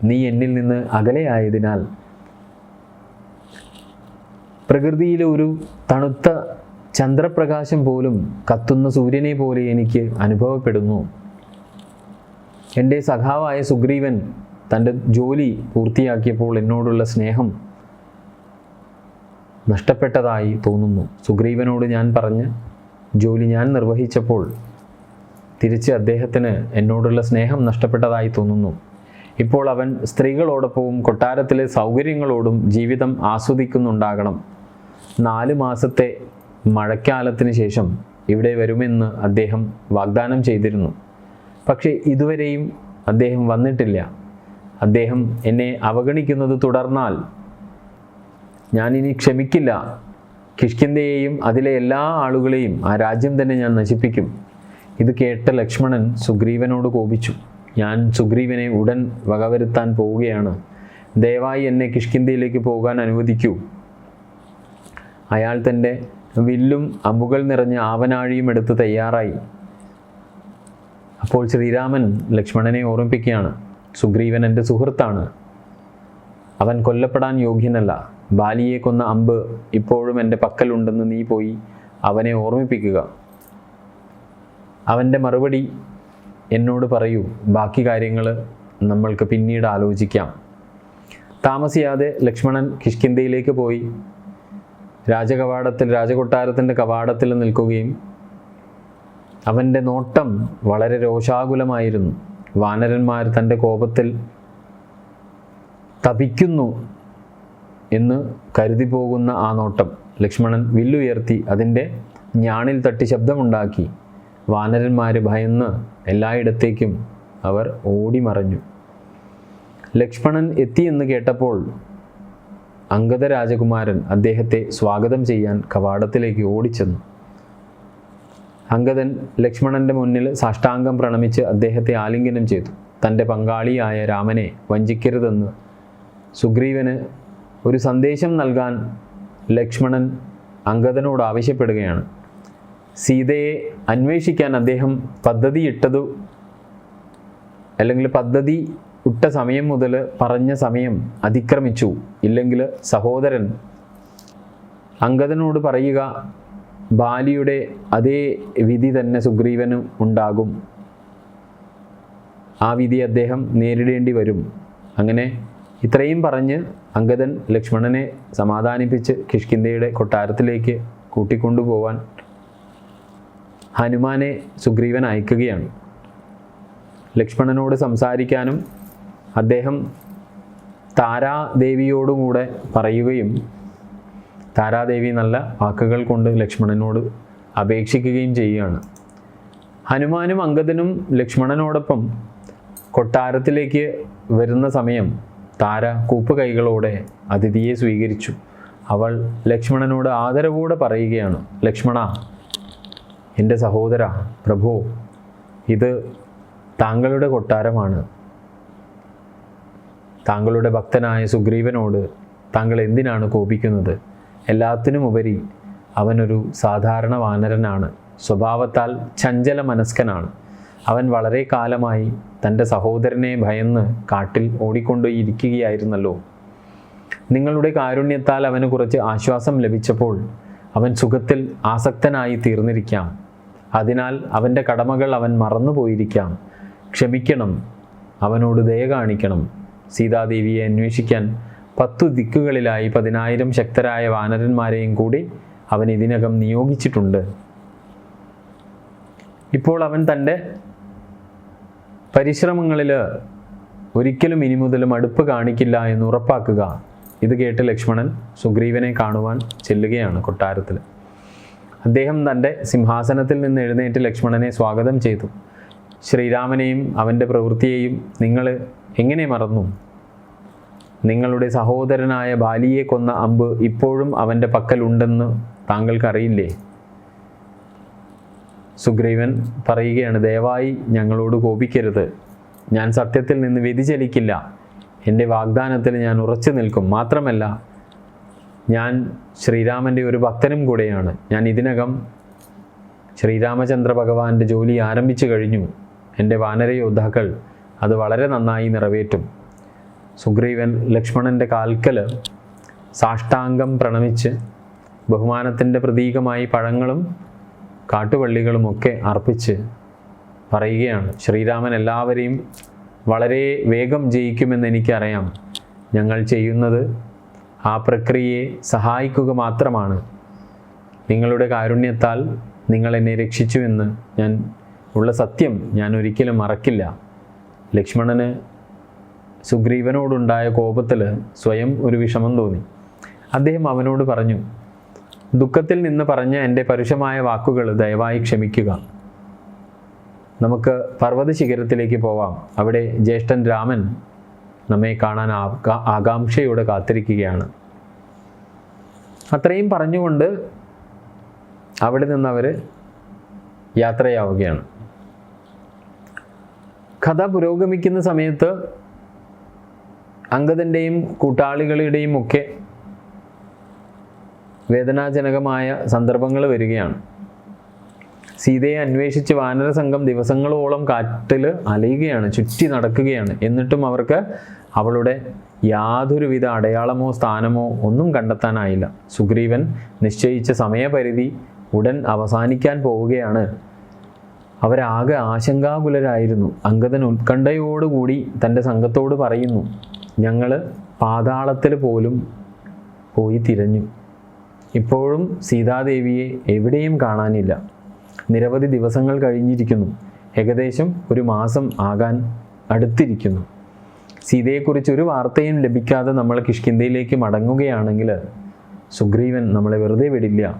നീ എന്നിൽ നിന്ന് അകലെയായതിനാൽ പ്രകൃതിയിലെ ഒരു തണുത്ത ചന്ദ്രപ്രകാശം പോലും കത്തുന്ന സൂര്യനെ പോലെ എനിക്ക് അനുഭവപ്പെടുന്നു. എൻ്റെ സഖാവായ സുഗ്രീവൻ തൻ്റെ ജോലി പൂർത്തിയാക്കിയപ്പോൾ എന്നോടുള്ള സ്നേഹം നഷ്ടപ്പെട്ടതായി തോന്നുന്നു. സുഗ്രീവനോട് ഞാൻ പറഞ്ഞ ജോലി ഞാൻ നിർവഹിച്ചപ്പോൾ തിരിച്ച് അദ്ദേഹത്തിന് എന്നോടുള്ള സ്നേഹം നഷ്ടപ്പെട്ടതായി തോന്നുന്നു. ഇപ്പോൾ അവൻ സ്ത്രീകളോടൊപ്പവും കൊട്ടാരത്തിലെ സൗകര്യങ്ങളോടും ജീവിതം ആസ്വദിക്കുന്നുണ്ടാകണം. 4 മാസത്തെ മഴക്കാലത്തിന് ശേഷം ഇവിടെ വരുമെന്ന് അദ്ദേഹം വാഗ്ദാനം ചെയ്തിരുന്നു. പക്ഷേ ഇതുവരെയും അദ്ദേഹം വന്നിട്ടില്ല. അദ്ദേഹം എന്നെ അവഗണിക്കുന്നത് തുടർന്നാൽ ഞാനിനി ക്ഷമിക്കില്ല. കിഷ്കിന്ധയെയും അതിലെ എല്ലാ ആളുകളെയും ആ രാജ്യം തന്നെ ഞാൻ നശിപ്പിക്കും. ഇത് കേട്ട ലക്ഷ്മണൻ സുഗ്രീവനോട് കോപിച്ചു. ഞാൻ സുഗ്രീവനെ ഉടൻ വകവരുത്താൻ പോവുകയാണ്. ദയവായി എന്നെ കിഷ്കിന്ധയിലേക്ക് പോകാൻ അനുവദിക്കൂ. അയാൾ തൻ്റെ വില്ലും അമ്പുകൾ നിറഞ്ഞ ആവനാഴിയും എടുത്ത് തയ്യാറായി. അപ്പോൾ ശ്രീരാമൻ ലക്ഷ്മണനെ ഓർമ്മിപ്പിക്കുകയാണ്, സുഗ്രീവൻ എൻ്റെ സുഹൃത്താണ്. അവൻ കൊല്ലപ്പെടാൻ യോഗ്യനല്ല. ബാലിയെ കൊന്ന അമ്പ് ഇപ്പോഴും എൻ്റെ പക്കലുണ്ടെന്ന് നീ പോയി അവനെ ഓർമ്മിപ്പിക്കുക. അവൻ്റെ മറുപടി എന്നോട് പറയൂ. ബാക്കി കാര്യങ്ങൾ നമ്മൾക്ക് പിന്നീട് ആലോചിക്കാം. താമസിയാതെ ലക്ഷ്മണൻ കിഷ്കിന്ധയിലേക്ക് പോയി രാജകൊട്ടാരത്തിൻ്റെ കവാടത്തിൽ നിൽക്കുകയും അവൻ്റെ നോട്ടം വളരെ രോഷാകുലമായിരുന്നു. വാനരന്മാർ തൻ്റെ കോപത്തിൽ തപിക്കുന്നു എന്ന് കരുതി പോകുന്ന ആ നോട്ടം. ലക്ഷ്മണൻ വില്ലുയർത്തി അതിൻ്റെ ഞാണിൽ തട്ടി ശബ്ദമുണ്ടാക്കി. വാനരന്മാർ ഭയന്ന് എല്ലായിടത്തേക്കും അവർ ഓടിമറഞ്ഞു. ലക്ഷ്മണൻ എത്തിയെന്ന് കേട്ടപ്പോൾ അംഗദ രാജകുമാരൻ അദ്ദേഹത്തെ സ്വാഗതം ചെയ്യാൻ കവാടത്തിലേക്ക് ഓടിച്ചെന്നു. അംഗദൻ ലക്ഷ്മണൻ്റെ മുന്നിൽ സാഷ്ടാംഗം പ്രണമിച്ച് അദ്ദേഹത്തെ ആലിംഗനം ചെയ്തു. തൻ്റെ പങ്കാളിയായ രാമനെ വഞ്ചിക്കരുതെന്ന് സുഗ്രീവന് ഒരു സന്ദേശം നൽകാൻ ലക്ഷ്മണൻ അംഗദനോട് ആവശ്യപ്പെടുകയാണ്. സീതയെ അന്വേഷിക്കാൻ അദ്ദേഹം പദ്ധതി ഇട്ട സമയം മുതൽ പറഞ്ഞ സമയം അതിക്രമിച്ചു. ഇല്ലെങ്കിൽ സഹോദരൻ അംഗദനോട് പറയുക, ബാലിയുടെ അതേ വിധി തന്നെ സുഗ്രീവനും ഉണ്ടാകും. ആ വിധി അദ്ദേഹം നേരിടേണ്ടി വരും. അങ്ങനെ ഇത്രയും പറഞ്ഞ് അംഗദൻ ലക്ഷ്മണനെ സമാധാനിപ്പിച്ച് കിഷ്കിന്ധയുടെ കൊട്ടാരത്തിലേക്ക് കൂട്ടിക്കൊണ്ടുപോവാൻ ഹനുമാനെ സുഗ്രീവൻ അയക്കുകയാണ്. ലക്ഷ്മണനോട് സംസാരിക്കാനും അദ്ദേഹം താരാദേവിയോടുകൂടെ പറയുകയും താരാദേവി നല്ല വാക്കുകൾ കൊണ്ട് ലക്ഷ്മണനോട് അപേക്ഷിക്കുകയും ചെയ്യുകയാണ്. ഹനുമാനും അംഗദനും ലക്ഷ്മണനോടൊപ്പം കൊട്ടാരത്തിലേക്ക് വരുന്ന സമയം താര കൂപ്പുകൈകളോടെ അതിഥിയെ സ്വീകരിച്ചു. അവൾ ലക്ഷ്മണനോട് ആദരവോടെ പറയുകയാണ്, ലക്ഷ്മണ, എൻ്റെ സഹോദര, പ്രഭു, ഇത് താങ്കളുടെ കൊട്ടാരമാണ്. താങ്കളുടെ ഭക്തനായ സുഗ്രീവനോട് താങ്കൾ എന്തിനാണ് കോപിക്കുന്നത്? എല്ലാത്തിനുമുപരി അവനൊരു സാധാരണ വാനരനാണ്. സ്വഭാവത്താൽ ചഞ്ചല മനസ്കനാണ്. അവൻ വളരെ കാലമായി തൻ്റെ സഹോദരനെ ഭയന്ന് കാട്ടിൽ ഓടിക്കൊണ്ടിരിക്കുകയായിരുന്നല്ലോ. നിങ്ങളുടെ കാരുണ്യത്താൽ അവന് കുറച്ച് ആശ്വാസം ലഭിച്ചപ്പോൾ അവൻ സുഖത്തിൽ ആസക്തനായി തീർന്നിരിക്കാം. അതിനാൽ അവൻ്റെ കടമകൾ അവൻ മറന്നുപോയിരിക്കാം. ക്ഷമിക്കണം. അവനോട് ദയ കാണിക്കണം. സീതാദേവിയെ അന്വേഷിക്കാൻ 10 ദിക്കുകളിലായി 10,000 ശക്തരായ വാനരന്മാരെയും കൂടി അവൻ ഇതിനകം നിയോഗിച്ചിട്ടുണ്ട്. ഇപ്പോൾ അവൻ തൻ്റെ പരിശ്രമങ്ങളിൽ ഒരിക്കലും ഇനി മുതൽ മടുപ്പ് കാണിക്കില്ല എന്ന് ഉറപ്പാക്കുക. ഇത് കേട്ട് ലക്ഷ്മണൻ സുഗ്രീവനെ കാണുവാൻ ചെല്ലുകയാണ് കൊട്ടാരത്തിൽ. അദ്ദേഹം തൻ്റെ സിംഹാസനത്തിൽ നിന്ന് എഴുന്നേറ്റ് ലക്ഷ്മണനെ സ്വാഗതം ചെയ്തു. ശ്രീരാമനെയും അവൻ്റെ പ്രവൃത്തിയെയും നിങ്ങൾ എങ്ങനെ മറന്നു? നിങ്ങളുടെ സഹോദരനായ ബാലിയെ കൊന്ന അമ്പ് ഇപ്പോഴും അവൻ്റെ പക്കലുണ്ടെന്ന് താങ്കൾക്കറിയില്ലേ? സുഗ്രീവൻ പറയുകയാണ്, ദയവായി ഞങ്ങളോട് കോപിക്കരുത്. ഞാൻ സത്യത്തിൽ നിന്ന് വ്യതിചലിക്കില്ല. എൻ്റെ വാഗ്ദാനത്തിൽ ഞാൻ ഉറച്ചു നിൽക്കും. മാത്രമല്ല, ഞാൻ ശ്രീരാമൻ്റെ ഒരു ഭക്തനും കൂടെയാണ്. ഞാൻ ഇതിനകം ശ്രീരാമചന്ദ്ര ഭഗവാന്റെ ജോലി ആരംഭിച്ചു കഴിഞ്ഞു. എൻ്റെ വാനര യോദ്ധാക്കൾ അത് വളരെ നന്നായി നിറവേറ്റും. സുഗ്രീവൻ ലക്ഷ്മണൻ്റെ കാൽക്കൽ സാഷ്ടാംഗം പ്രണമിച്ച് ബഹുമാനത്തിൻ്റെ പ്രതീകമായി പഴങ്ങളും കാട്ടുവള്ളികളുമൊക്കെ അർപ്പിച്ച് പറയുകയാണ്, ശ്രീരാമൻ എല്ലാവരെയും വളരെ വേഗം ജയിക്കുമെന്ന് എനിക്കറിയാം. ഞങ്ങൾ ചെയ്യുന്നത് ആ പ്രക്രിയയെ സഹായിക്കുക മാത്രമാണ്. നിങ്ങളുടെ കാരുണ്യത്താൽ നിങ്ങൾ എന്നെ രക്ഷിച്ചുവെന്ന് ഞാൻ ഉള്ള സത്യം ഞാൻ ഒരിക്കലും മറക്കില്ല. ലക്ഷ്മണന് സുഗ്രീവനോടുണ്ടായ കോപത്തിൽ സ്വയം ഒരു വിഷമം തോന്നി. അദ്ദേഹം അവനോട് പറഞ്ഞു, ദുഃഖത്തിൽ നിന്ന് പറഞ്ഞ എൻ്റെ പരുഷമായ വാക്കുകൾ ദയവായി ക്ഷമിക്കുക. നമുക്ക് പർവ്വത ശിഖരത്തിലേക്ക് പോവാം. അവിടെ ജ്യേഷ്ഠൻ രാമൻ നമ്മെ കാണാൻ ആകാംക്ഷയോടെ കാത്തിരിക്കുകയാണ്. അത്രയും പറഞ്ഞുകൊണ്ട് അവിടെ നിന്ന് അവർ യാത്രയാവുകയാണ്. കഥ പുരോഗമിക്കുന്ന സമയത്ത് അംഗദൻ്റെയും കൂട്ടാളികളുടെയും ഒക്കെ വേദനാജനകമായ സന്ദർഭങ്ങൾ വരികയാണ്. സീതയെ അന്വേഷിച്ച് വാനര സംഘം ദിവസങ്ങളോളം കാട്ടിൽ അലയുകയാണ്, ചുറ്റി നടക്കുകയാണ്. എന്നിട്ടും അവർക്ക് അവളുടെ യാതൊരുവിധ അടയാളമോ സ്ഥാനമോ ഒന്നും കണ്ടെത്താനായില്ല. സുഗ്രീവൻ നിശ്ചയിച്ച സമയപരിധി ഉടൻ അവസാനിക്കാൻ പോവുകയാണ്. അവരാകെ ആശങ്കാകുലരായിരുന്നു. അംഗദൻ ഉത്കണ്ഠയോടുകൂടി തൻ്റെ സംഘത്തോട് പറയുന്നു, ഞങ്ങൾ പാതാളത്തിൽ പോലും പോയി തിരഞ്ഞു. ഇപ്പോഴും സീതാദേവിയെ എവിടെയും കാണാനില്ല. നിരവധി ദിവസങ്ങൾ കഴിഞ്ഞിരിക്കുന്നു. ഏകദേശം 1 മാസം ആകാൻ അടുത്തിരിക്കുന്നു. സീതയെക്കുറിച്ച് ഒരു വാർത്തയും ലഭിക്കാതെ നമ്മൾ കിഷ്കിന്ധയിലേക്ക് മടങ്ങുകയാണെങ്കിൽ സുഗ്രീവൻ നമ്മളെ വെറുതെ വിടില്ല.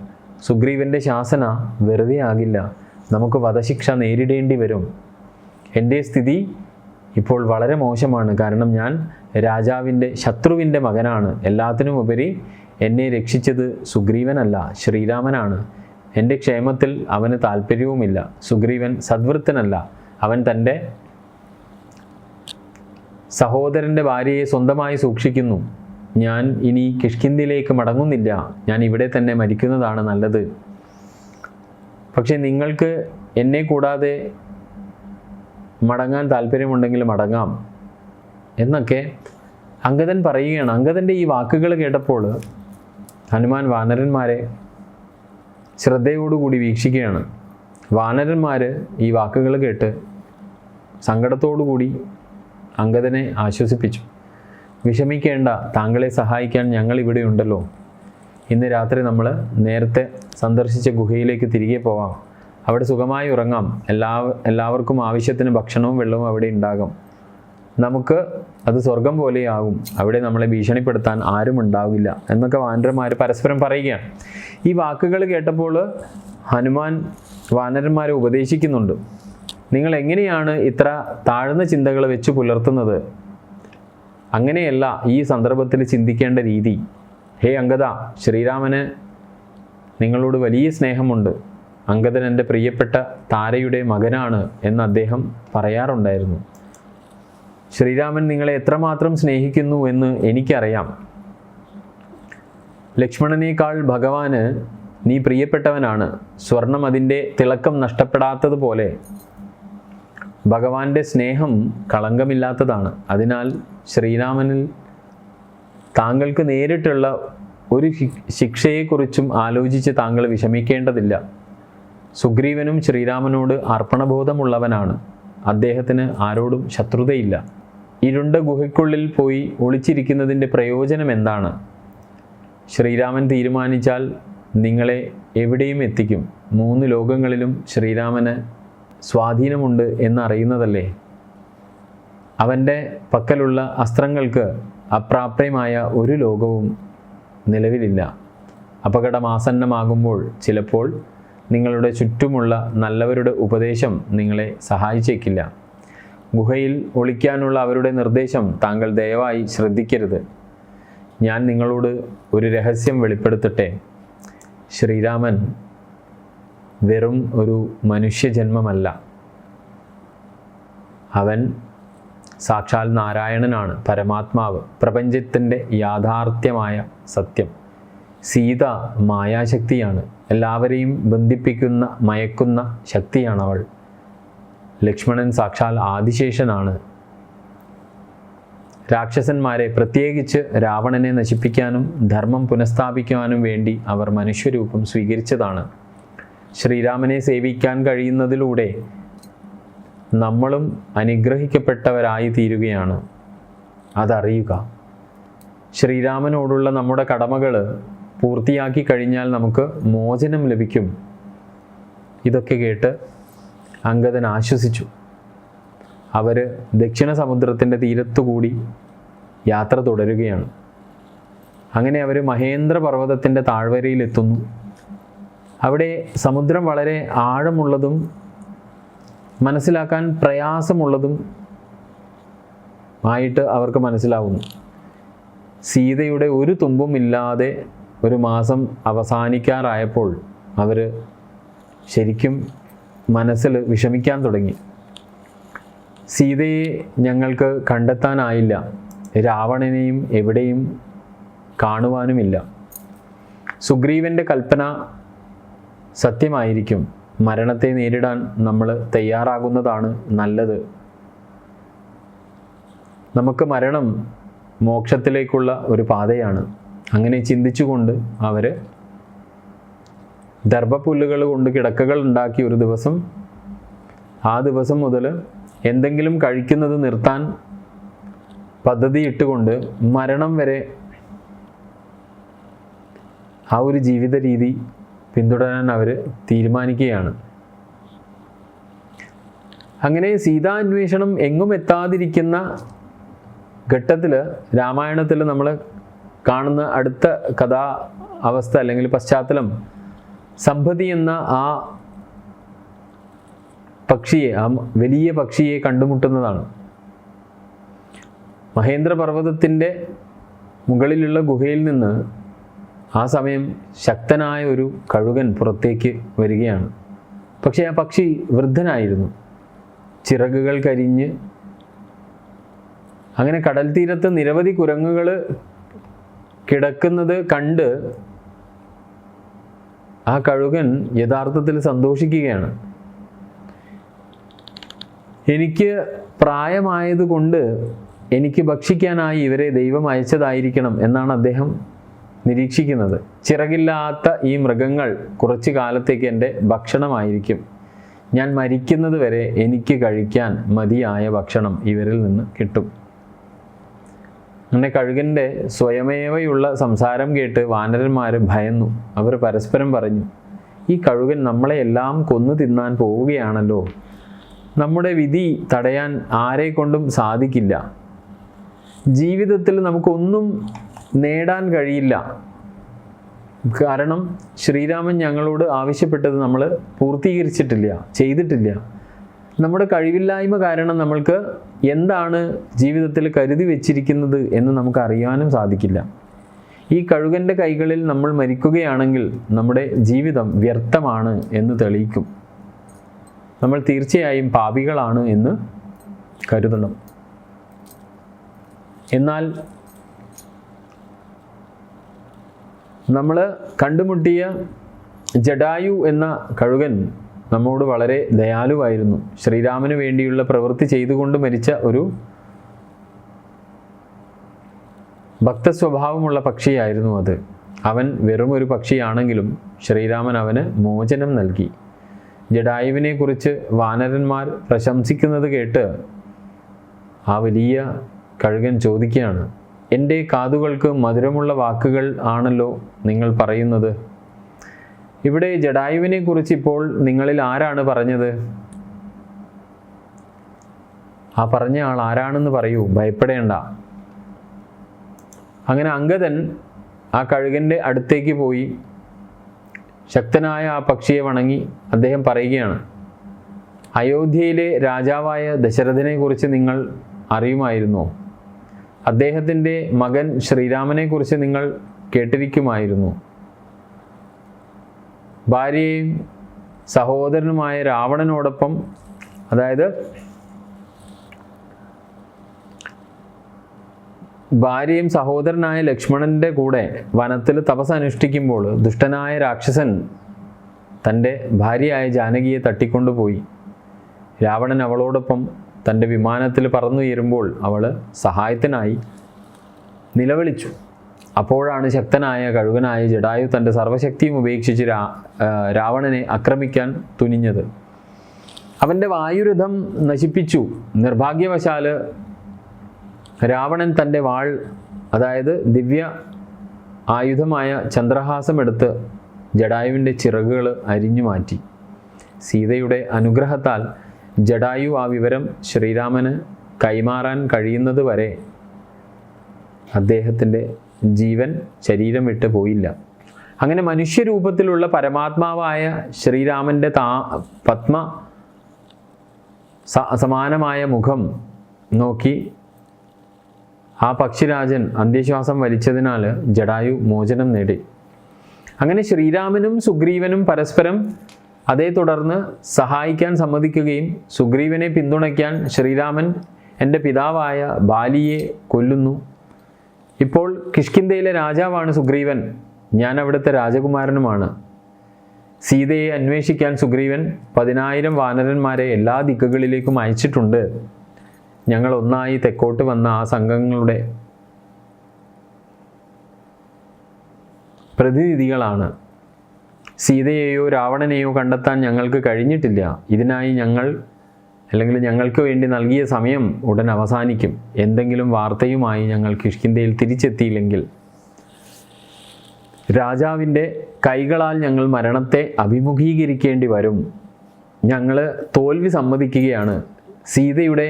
സുഗ്രീവൻ്റെ ശാസന വെറുതെ ആകില്ല. നമുക്ക് വധശിക്ഷ നേരിടേണ്ടി വരും. എൻ്റെ സ്ഥിതി ഇപ്പോൾ വളരെ മോശമാണ്. കാരണം ഞാൻ രാജാവിൻ്റെ ശത്രുവിൻ്റെ മകനാണ്. എല്ലാത്തിനുമുപരി എന്നെ രക്ഷിച്ചത് സുഗ്രീവനല്ല, ശ്രീരാമനാണ്. എൻ്റെ ക്ഷേമത്തിൽ അവന് താല്പര്യവുമില്ല. സുഗ്രീവൻ സദ്വൃത്തനല്ല. അവൻ തൻ്റെ സഹോദരൻ്റെ ഭാര്യയെ സ്വന്തമായി സൂക്ഷിക്കുന്നു. ഞാൻ ഇനി കിഷ്കിന്ധിയിലേക്ക് മടങ്ങുന്നില്ല. ഞാൻ ഇവിടെ തന്നെ മരിക്കുന്നതാണ് നല്ലത്. പക്ഷേ നിങ്ങൾക്ക് എന്നെ കൂടാതെ മടങ്ങാൻ താല്പര്യമുണ്ടെങ്കിൽ മടങ്ങാം എന്നൊക്കെ അംഗദൻ പറയുകയാണ്. അംഗദൻ്റെ ഈ വാക്കുകൾ കേട്ടപ്പോൾ ഹനുമാൻ വാനരന്മാരെ ശ്രദ്ധയോടുകൂടി വീക്ഷിക്കുകയാണ്. വാനരന്മാർ ഈ വാക്കുകൾ കേട്ട് സങ്കടത്തോടുകൂടി അംഗദനെ ആശ്വസിപ്പിച്ചു. വിഷമിക്കേണ്ട, താങ്കളെ സഹായിക്കാൻ ഞങ്ങൾ ഇവിടെ ഉണ്ടല്ലോ. ഇന്ന് രാത്രി നമ്മൾ നേരത്തെ സന്ദർശിച്ച ഗുഹയിലേക്ക് തിരികെ പോവാം. അവിടെ സുഖമായി ഉറങ്ങാം. എല്ലാവർക്കും ആവശ്യത്തിന് ഭക്ഷണവും വെള്ളവും അവിടെ ഉണ്ടാകും. നമുക്ക് അത് സ്വർഗം പോലെയാകും. അവിടെ നമ്മളെ ഭീഷണിപ്പെടുത്താൻ ആരും ഉണ്ടാവില്ല എന്നൊക്കെ വാനരന്മാർ പരസ്പരം പറയുകയാണ്. ഈ വാക്കുകൾ കേട്ടപ്പോൾ ഹനുമാൻ വാനരന്മാരെ ഉപദേശിക്കുന്നുണ്ട്. നിങ്ങൾ എങ്ങനെയാണ് ഇത്ര താഴ്ന്ന ചിന്തകൾ വെച്ച് പുലർത്തുന്നത്? അങ്ങനെയല്ല ഈ സന്ദർഭത്തിൽ ചിന്തിക്കേണ്ട രീതി. ഹേ അംഗദ, ശ്രീരാമന് നിങ്ങളോട് വലിയ സ്നേഹമുണ്ട്. അംഗദൻ എൻ്റെ പ്രിയപ്പെട്ട താരയുടെ മകനാണ് എന്ന് അദ്ദേഹം പറയാറുണ്ടായിരുന്നു. ശ്രീരാമൻ നിങ്ങളെ എത്രമാത്രം സ്നേഹിക്കുന്നു എന്ന് എനിക്കറിയാം. ലക്ഷ്മണനേക്കാൾ ഭഗവാന് നീ പ്രിയപ്പെട്ടവനാണ്. സ്വർണം അതിൻ്റെ തിളക്കം നഷ്ടപ്പെടാത്തതുപോലെ ഭഗവാന്റെ സ്നേഹം കളങ്കമില്ലാത്തതാണ്. അതിനാൽ ശ്രീരാമനിൽ താങ്കൾക്ക് നേരിട്ടുള്ള ഒരു ശിക്ഷയെക്കുറിച്ചും ആലോചിച്ച് താങ്കൾ വിഷമിക്കേണ്ടതില്ല. സുഗ്രീവനും ശ്രീരാമനോട് അർപ്പണബോധമുള്ളവനാണ്. അദ്ദേഹത്തിന് ആരോടും ശത്രുതയില്ല. ഇരുണ്ട ഗുഹയ്ക്കുള്ളിൽ പോയി ഒളിച്ചിരിക്കുന്നതിൻ്റെ പ്രയോജനം എന്താണ്? ശ്രീരാമൻ തീരുമാനിച്ചാൽ നിങ്ങളെ എവിടെയും എത്തിക്കും. 3 ലോകങ്ങളിലും ശ്രീരാമന് സ്വാധീനമുണ്ട് എന്നറിയുന്നതല്ലേ. അവൻ്റെ പക്കലുള്ള അസ്ത്രങ്ങൾക്ക് അപ്രാപ്യമായ ഒരു ലോകവും നിലവിലില്ല. അപകടമാസന്നമാകുമ്പോൾ ചിലപ്പോൾ നിങ്ങളുടെ ചുറ്റുമുള്ള നല്ലവരുടെ ഉപദേശം നിങ്ങളെ സഹായിച്ചേക്കില്ല. ഗുഹയിൽ ഒളിക്കാനുള്ള അവരുടെ നിർദ്ദേശം താങ്കൾ ദയവായി ശ്രദ്ധിക്കരുത്. ഞാൻ നിങ്ങളോട് ഒരു രഹസ്യം വെളിപ്പെടുത്തട്ടെ. ശ്രീരാമൻ വെറും ഒരു മനുഷ്യജന്മമല്ല. അവൻ സാക്ഷാൽ നാരായണനാണ്, പരമാത്മാവ്, പ്രപഞ്ചത്തിൻ്റെ യാഥാർത്ഥ്യമായ സത്യം. സീത മായാശക്തിയാണ്, എല്ലാവരെയും ബന്ധിപ്പിക്കുന്ന മയക്കുന്ന ശക്തിയാണവൾ. ലക്ഷ്മണൻ സാക്ഷാൽ ആദിശേഷനാണ്. രാക്ഷസന്മാരെ, പ്രത്യേകിച്ച് രാവണനെ നശിപ്പിക്കാനും ധർമ്മം പുനഃസ്ഥാപിക്കുവാനും വേണ്ടി അവർ മനുഷ്യരൂപം സ്വീകരിച്ചതാണ്. ശ്രീരാമനെ സേവിക്കാൻ കഴിയുന്നതിലൂടെ നമ്മളും അനുഗ്രഹിക്കപ്പെട്ടവരായി തീരുകയാണ്. അതറിയുക. ശ്രീരാമനോടുള്ള നമ്മുടെ കടമകൾ പൂർത്തിയാക്കി കഴിഞ്ഞാൽ നമുക്ക് മോചനം ലഭിക്കും. ഇതൊക്കെ കേട്ട് അംഗദൻ ആശ്വസിച്ചു. അവർ ദക്ഷിണ സമുദ്രത്തിൻ്റെ തീരത്തുകൂടി യാത്ര തുടരുകയാണ്. അങ്ങനെ അവർ മഹേന്ദ്ര പർവ്വതത്തിൻ്റെ താഴ്വരയിലെത്തുന്നു. അവിടെ സമുദ്രം വളരെ ആഴമുള്ളതും മനസ്സിലാക്കാൻ പ്രയാസമുള്ളതും ആയിട്ട് അവർക്ക് മനസ്സിലാവുന്നു. സീതയുടെ ഒരു തുമ്പും ഇല്ലാതെ 1 മാസം അവസാനിക്കാറായപ്പോൾ അവർ ശരിക്കും മനസ്സിൽ വിഷമിക്കാൻ തുടങ്ങി. സീതയെ ഞങ്ങൾക്ക് കണ്ടെത്താനായില്ല, രാവണനെയും എവിടെയും കാണുവാനുമില്ല. സുഗ്രീവൻ്റെ കൽപ്പന സത്യമായിരിക്കും. മരണത്തെ നേരിടാൻ നമ്മൾ തയ്യാറാകുന്നതാണ് നല്ലത്. നമുക്ക് മരണം മോക്ഷത്തിലേക്കുള്ള ഒരു പാതയാണ്. അങ്ങനെ ചിന്തിച്ചുകൊണ്ട് അവർ ദർഭപ്പുല്ലുകൾ കൊണ്ട് കിടക്കകൾ ഉണ്ടാക്കി ഒരു ദിവസം, ആ ദിവസം മുതൽ എന്തെങ്കിലും കഴിക്കുന്നത് നിർത്താൻ പദ്ധതിയിട്ടുകൊണ്ട് മരണം വരെ ആ ഒരു ജീവിത രീതി പിന്തുടരാൻ അവർ തീരുമാനിക്കുകയാണ്. അങ്ങനെ സീതാന്വേഷണം എങ്ങും എത്താതിരിക്കുന്ന ഘട്ടത്തിൽ രാമായണത്തിൽ നമ്മൾ കാണുന്ന അടുത്ത കഥാ അവസ്ഥ അല്ലെങ്കിൽ പശ്ചാത്തലം സമ്പതി എന്ന ആ പക്ഷിയെ, ആ വലിയ പക്ഷിയെ കണ്ടുമുട്ടുന്നതാണ്. മഹേന്ദ്ര പർവ്വതത്തിൻ്റെ മുകളിലുള്ള ഗുഹയിൽ നിന്ന് ആ സമയം ശക്തനായ ഒരു കഴുകൻ പുറത്തേക്ക് വരികയാണ്. പക്ഷേ ആ പക്ഷി വൃദ്ധനായിരുന്നു, ചിറകുകൾ കരിഞ്ഞ്. അങ്ങനെ കടൽ തീരത്ത് നിരവധി കുരങ്ങുകൾ കിടക്കുന്നത് കണ്ട് ആ കഴുകൻ യഥാർത്ഥത്തിൽ സന്തോഷിക്കുകയാണ്. എനിക്ക് പ്രായമായതുകൊണ്ട് എനിക്ക് ഭക്ഷിക്കാനായി ഇവരെ ദൈവം അയച്ചതായിരിക്കണം എന്നാണ് അദ്ദേഹം നിരീക്ഷിക്കുന്നത്. ചിറകില്ലാത്ത ഈ മൃഗങ്ങൾ കുറച്ചു കാലത്തേക്ക് എൻ്റെ ഭക്ഷണമായിരിക്കും. ഞാൻ മരിക്കുന്നത് വരെ എനിക്ക് കഴിക്കാൻ മതിയായ ഭക്ഷണം ഇവരിൽ നിന്ന് കിട്ടും. അങ്ങനെ കഴുകൻ്റെ സ്വയമേവയുള്ള സംസാരം കേട്ട് വാനരന്മാർ ഭയന്നു. അവർ പരസ്പരം പറഞ്ഞു, ഈ കഴുകൻ നമ്മളെ എല്ലാം കൊന്നു തിന്നാൻ പോവുകയാണല്ലോ. നമ്മുടെ വിധി തടയാൻ ആരെ കൊണ്ടും സാധിക്കില്ല. ജീവിതത്തിൽ നമുക്കൊന്നും നേടാൻ കഴിയില്ല. കാരണം ശ്രീരാമൻ ഞങ്ങളോട് ആവശ്യപ്പെട്ടത് നമ്മൾ പൂർത്തീകരിച്ചിട്ടില്ല, ചെയ്തിട്ടില്ല. നമ്മുടെ കഴിവില്ലായ്മ കാരണം നമ്മൾക്ക് എന്താണ് ജീവിതത്തിൽ കരുതി വെച്ചിരിക്കുന്നത് എന്ന് നമുക്ക് അറിയാനും സാധിക്കില്ല. ഈ കഴുകൻ്റെ കൈകളിൽ നമ്മൾ മരിക്കുകയാണെങ്കിൽ നമ്മുടെ ജീവിതം വ്യർത്ഥമാണ് എന്ന് തെളിയിക്കും. നമ്മൾ തീർച്ചയായും പാപികളാണ് എന്ന് കരുതണം. എന്നാൽ നമ്മൾ കണ്ടുമുട്ടിയ ജടായു എന്ന കഴുകൻ നമ്മോട് വളരെ ദയാലുവായിരുന്നു. ശ്രീരാമന് വേണ്ടിയുള്ള പ്രവൃത്തി ചെയ്തുകൊണ്ട് മരിച്ച ഒരു ഭക്തസ്വഭാവമുള്ള പക്ഷിയായിരുന്നു അത്. അവൻ വെറും ഒരു പക്ഷിയാണെങ്കിലും ശ്രീരാമൻ അവന് മോചനം നൽകി. ജടായുവിനെക്കുറിച്ച് വാനരന്മാർ പ്രശംസിക്കുന്നത് കേട്ട് ആ വലിയ കഴുകൻ ചോദിക്കുകയാണ്, എൻ്റെ കാതുകൾക്ക് മധുരമുള്ള വാക്കുകൾ ആണല്ലോ നിങ്ങൾ പറയുന്നത്. ഇവിടെ ജടായുവിനെക്കുറിച്ച് ഇപ്പോൾ നിങ്ങളിൽ ആരാണ് പറഞ്ഞത്? ആ പറഞ്ഞ ആൾ ആരാണെന്ന് പറയൂ, ഭയപ്പെടേണ്ട. അങ്ങനെ അംഗദൻ ആ കഴുകൻ്റെ അടുത്തേക്ക് പോയി ശക്തനായ ആ പക്ഷിയെ വണങ്ങി അദ്ദേഹം പറയുകയാണ്, അയോധ്യയിലെ രാജാവായ ദശരഥനെക്കുറിച്ച് നിങ്ങൾ അറിയുമായിരുന്നോ? അദ്ദേഹത്തിൻ്റെ മകൻ ശ്രീരാമനെക്കുറിച്ച് നിങ്ങൾ കേട്ടിരിക്കുമായിരുന്നു. ഭാര്യയും സഹോദരനുമായ രാവണനോടൊപ്പം, അതായത് ഭാര്യയും സഹോദരനായ ലക്ഷ്മണൻ്റെ കൂടെ വനത്തിൽ തപസ് അനുഷ്ഠിക്കുമ്പോൾ ദുഷ്ടനായ രാക്ഷസൻ തൻ്റെ ഭാര്യയായ ജാനകിയെ തട്ടിക്കൊണ്ടുപോയി. രാവണൻ അവളോടൊപ്പം തൻ്റെ വിമാനത്തിൽ പറന്നുയരുമ്പോൾ അവൾ സഹായത്തിനായി നിലവിളിച്ചു. അപ്പോഴാണ് ശക്തനായ കഴുകനായ ജടായു തൻ്റെ സർവശക്തിയും ഉപേക്ഷിച്ച് രാവണനെ ആക്രമിക്കാൻ തുനിഞ്ഞത്. അവൻ്റെ വായുരഥം നശിപ്പിച്ചു. നിർഭാഗ്യവശാൽ രാവണൻ തൻ്റെ വാൾ, അതായത് ദിവ്യ ആയുധമായ ചന്ദ്രഹാസം എടുത്ത് ജടായുവിൻ്റെ ചിറകുകൾ അരിഞ്ഞു മാറ്റി. സീതയുടെ അനുഗ്രഹത്താൽ ജടായു ആ വിവരം ശ്രീരാമന് കൈമാറാൻ കഴിയുന്നത് വരെ അദ്ദേഹത്തിൻ്റെ ജീവൻ ശരീരം വിട്ട് പോയില്ല. അങ്ങനെ മനുഷ്യരൂപത്തിലുള്ള പരമാത്മാവായ ശ്രീരാമൻ്റെ പത്മ സമാനമായ മുഖം നോക്കി ആ പക്ഷിരാജൻ അന്ത്യശ്വാസം വലിച്ചതിനാൽ ജടായു മോചനം നേടി. അങ്ങനെ ശ്രീരാമനും സുഗ്രീവനും പരസ്പരം അതേ തുടർന്ന് സഹായിക്കാൻ സമ്മതിക്കുകയും സുഗ്രീവനെ പിന്തുണയ്ക്കാൻ ശ്രീരാമൻ എൻ്റെ പിതാവായ ബാലിയെ കൊല്ലുന്നു. ഇപ്പോൾ കിഷ്കിന്ധയിലെ രാജാവാണ് സുഗ്രീവൻ, ഞാൻ അവിടുത്തെ രാജകുമാരനുമാണ്. സീതയെ അന്വേഷിക്കാൻ സുഗ്രീവൻ 10,000 വാനരന്മാരെ എല്ലാ ദിക്കുകളിലേക്കും അയച്ചിട്ടുണ്ട്. ഞങ്ങൾ ഒന്നായി തെക്കോട്ട് വന്ന ആ സംഘങ്ങളുടെ പ്രതിനിധികളാണ്. സീതയെയോ രാവണനെയോ കണ്ടെത്താൻ ഞങ്ങൾക്ക് കഴിഞ്ഞിട്ടില്ല. ഇതിനായി ഞങ്ങൾക്ക് വേണ്ടി നൽകിയ സമയം ഉടൻ അവസാനിക്കും. എന്തെങ്കിലും വാർത്തയുമായി ഞങ്ങൾ കിഷ്കിന്ധയിൽ തിരിച്ചെത്തിയില്ലെങ്കിൽ രാജാവിൻ്റെ കൈകളാൽ ഞങ്ങൾ മരണത്തെ അഭിമുഖീകരിക്കേണ്ടി വരും. ഞങ്ങൾ തോൽവി സമ്മതിക്കുകയാണ്. സീതയുടെ